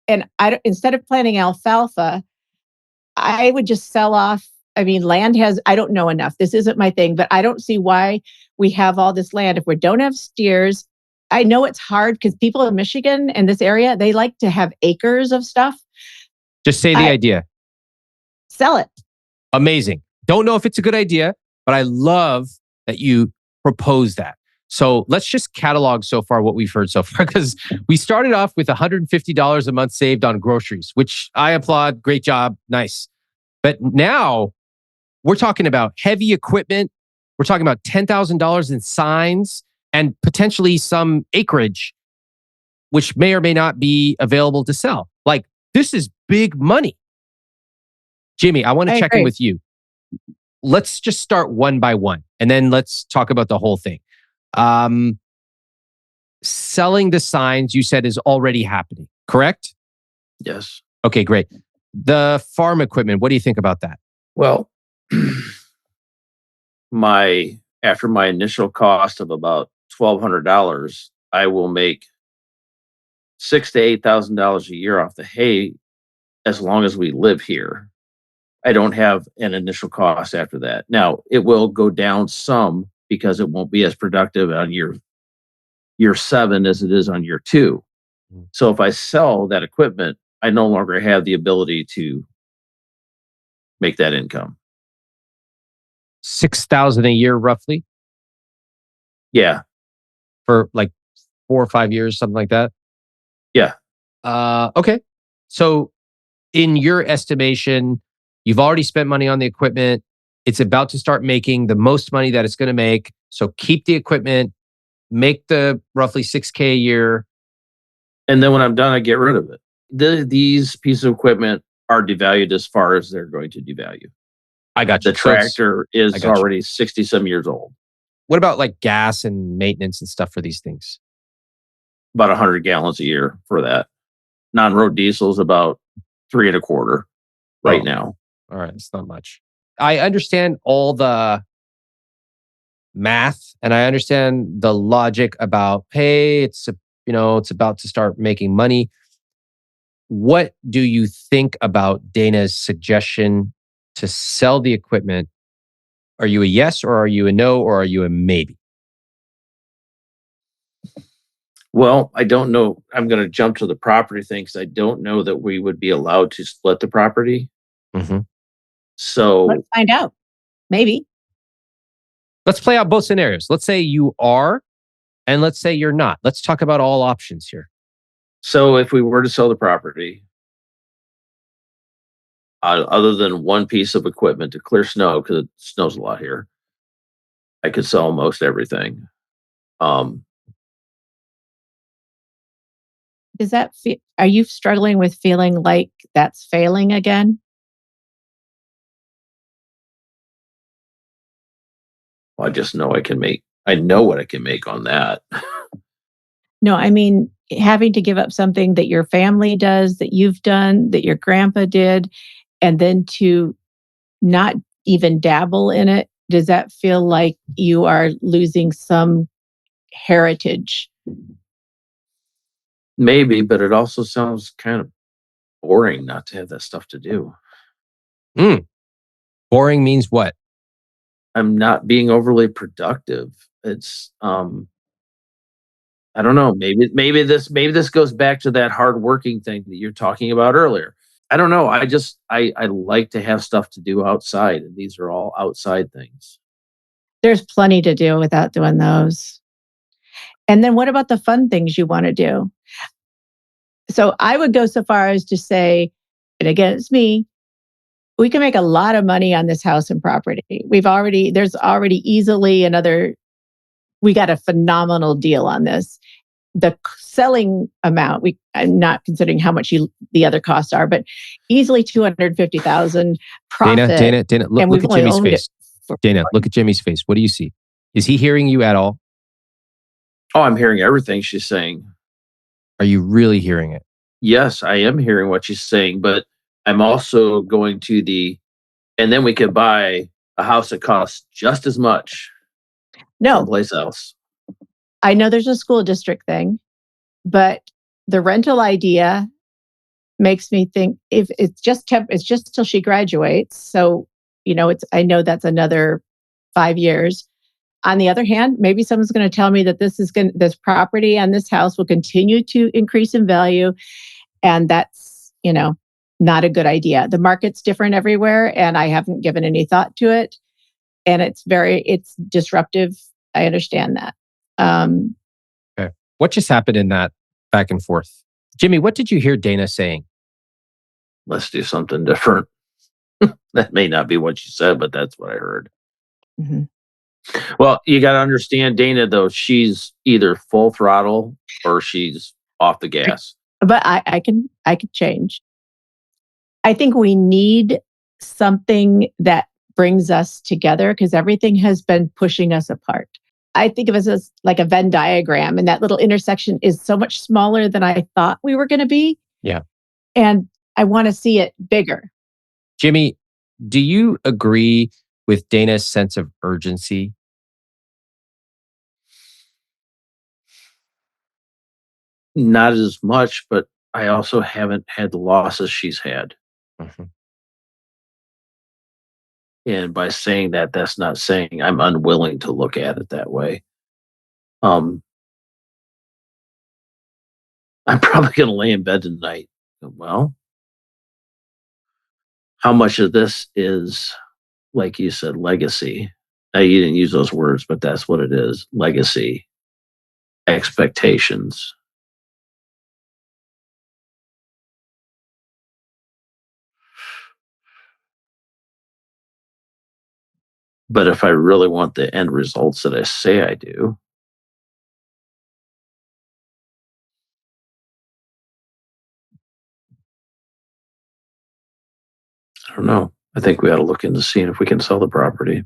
and instead of planting alfalfa, I would just sell off. I mean, land has, I don't know enough. This isn't my thing, but I don't see why we have all this land if we don't have steers. I know it's hard because people in Michigan and this area, they like to have acres of stuff. Just say the idea. Sell it. Amazing. Don't know if it's a good idea, but I love that you propose that. So let's just catalog so far what we've heard so far, because we started off with $150 a month saved on groceries, which I applaud. Great job. Nice. But now we're talking about heavy equipment. We're talking about $10,000 in signs and potentially some acreage, which may or may not be available to sell. Like, this is big money. Jimmy, I want to check in with you. Let's just start one by one, and then let's talk about the whole thing. Selling the signs, you said, is already happening, correct? Yes. Okay, great. The farm equipment, what do you think about that? Well, after my initial cost of about $1,200, I will make $6,000 to $8,000 a year off the hay as long as we live here. I don't have an initial cost after that. Now, it will go down some because it won't be as productive on year 7 as it is on year 2. So if I sell that equipment, I no longer have the ability to make that income. $6,000 a year, roughly? Yeah. For like 4 or 5 years, something like that? Yeah. Okay. So in your estimation, you've already spent money on the equipment. It's about to start making the most money that it's going to make. So keep the equipment, make the roughly $6,000 a year. And then when I'm done, I get rid of it. These pieces of equipment are devalued as far as they're going to devalue. I got you. The tractor is already 60-some years old. What about like gas and maintenance and stuff for these things? About 100 gallons a year for that. Non-road diesel is about 3.25 right now. All right, it's not much. I understand all the math and I understand the logic about, hey, it's about to start making money. What do you think about Dana's suggestion to sell the equipment? Are you a yes, or are you a no, or are you a maybe? Well, I don't know. I'm going to jump to the property thing because I don't know that we would be allowed to split the property. So let's find out. Maybe. Let's play out both scenarios. Let's say you are, and let's say you're not. Let's talk about all options here. So if we were to sell the property, other than one piece of equipment to clear snow, because it snows a lot here, I could sell most everything. Does that are you struggling with feeling like that's failing again? I just know I know what I can make on that. No, I mean, having to give up something that your family does, that you've done, that your grandpa did, and then to not even dabble in it. Does that feel like you are losing some heritage? Maybe, but it also sounds kind of boring not to have that stuff to do. Boring means what? I'm not being overly productive. It's I don't know. Maybe this goes back to that hardworking thing that you're talking about earlier. I don't know. I like to have stuff to do outside, and these are all outside things. There's plenty to do without doing those. And then what about the fun things you want to do? So I would go so far as to say, and again, it's me, we can make a lot of money on this house and property. There's already easily we got a phenomenal deal on this. The selling amount, I'm not considering how much the other costs are, but easily 250,000 profit. Dana, look at Jimmy's face. Dana, look at Jimmy's face. What do you see? Is he hearing you at all? Oh, I'm hearing everything she's saying. Are you really hearing it? Yes, I am hearing what she's saying, but I'm also going to and then we could buy a house that costs just as much. No. Someplace else. I know there's a school district thing, but the rental idea makes me think if it's just till she graduates. So, I know that's another 5 years. On the other hand, maybe someone's going to tell me that this property and this house will continue to increase in value. And that's, not a good idea. The market's different everywhere, and I haven't given any thought to it. And it's disruptive. I understand that. Okay. What just happened in that back and forth? Jimmy, what did you hear Dana saying? Let's do something different. That may not be what she said, but that's what I heard. Mm-hmm. Well, you got to understand Dana, though. She's either full throttle or she's off the gas. But I can change. I think we need something that brings us together because everything has been pushing us apart. I think of it as like a Venn diagram, and that little intersection is so much smaller than I thought we were going to be. Yeah. And I want to see it bigger. Jimmy, do you agree with Dana's sense of urgency? Not as much, but I also haven't had the losses she's had. Mm-hmm. And by saying that, that's not saying I'm unwilling to look at it that way. I'm probably going to lay in bed tonight. Well, how much of this is, like you said, legacy? Now, you didn't use those words, but that's what it is. Legacy, expectations. But if I really want the end results that I say I do, I don't know. I think we ought to look into seeing if we can sell the property.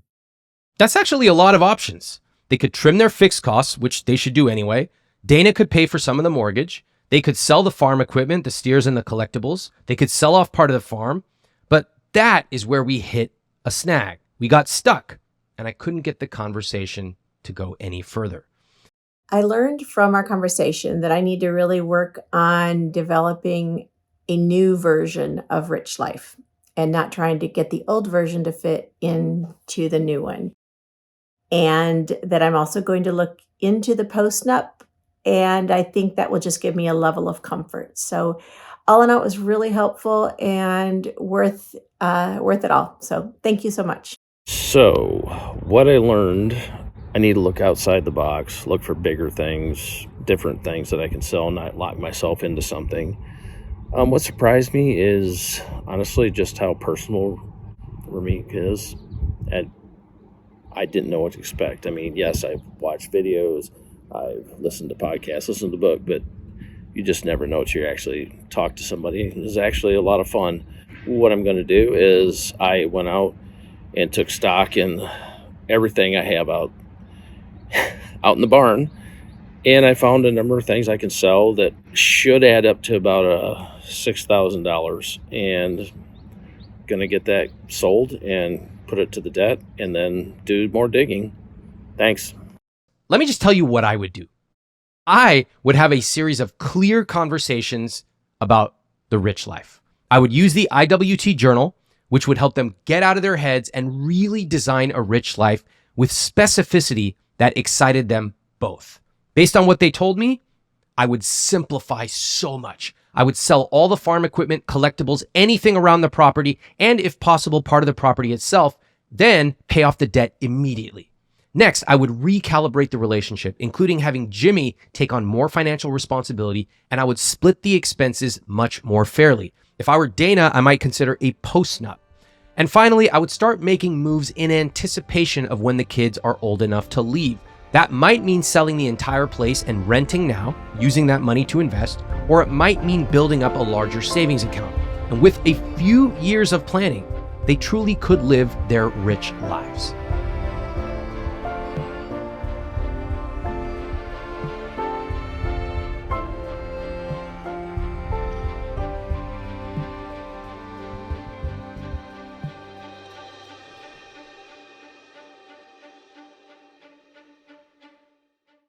That's actually a lot of options. They could trim their fixed costs, which they should do anyway. Dana could pay for some of the mortgage. They could sell the farm equipment, the steers and the collectibles. They could sell off part of the farm. But that is where we hit a snag. We got stuck, and I couldn't get the conversation to go any further. I learned from our conversation that I need to really work on developing a new version of Rich Life and not trying to get the old version to fit into the new one. And that I'm also going to look into the post-nup, and I think that will just give me a level of comfort. So all in all, it was really helpful and worth it all. So thank you so much. So what I learned, I need to look outside the box, look for bigger things, different things that I can sell, not lock myself into something. What surprised me is honestly just how personal Ramit is. And I didn't know what to expect. I mean, yes, I've watched videos, I've listened to podcasts, listened to the book, but you just never know till you actually talk to somebody. It's actually a lot of fun. What I'm going to do is I went out and took stock in everything I have out in the barn, and I found a number of things I can sell that should add up to about $6,000, and going to get that sold and put it to the debt and then do more digging. Thanks. Let me just tell you what I would do. I would have a series of clear conversations about the rich life. I would use the IWT journal, which would help them get out of their heads and really design a rich life with specificity that excited them both. Based on what they told me, I would simplify so much. I would sell all the farm equipment, collectibles, anything around the property, and if possible, part of the property itself, then pay off the debt immediately. Next, I would recalibrate the relationship, including having Jimmy take on more financial responsibility, and I would split the expenses much more fairly. If I were Dana, I might consider a post-nup. And finally, I would start making moves in anticipation of when the kids are old enough to leave. That might mean selling the entire place and renting now, using that money to invest, or it might mean building up a larger savings account. And with a few years of planning, they truly could live their rich lives.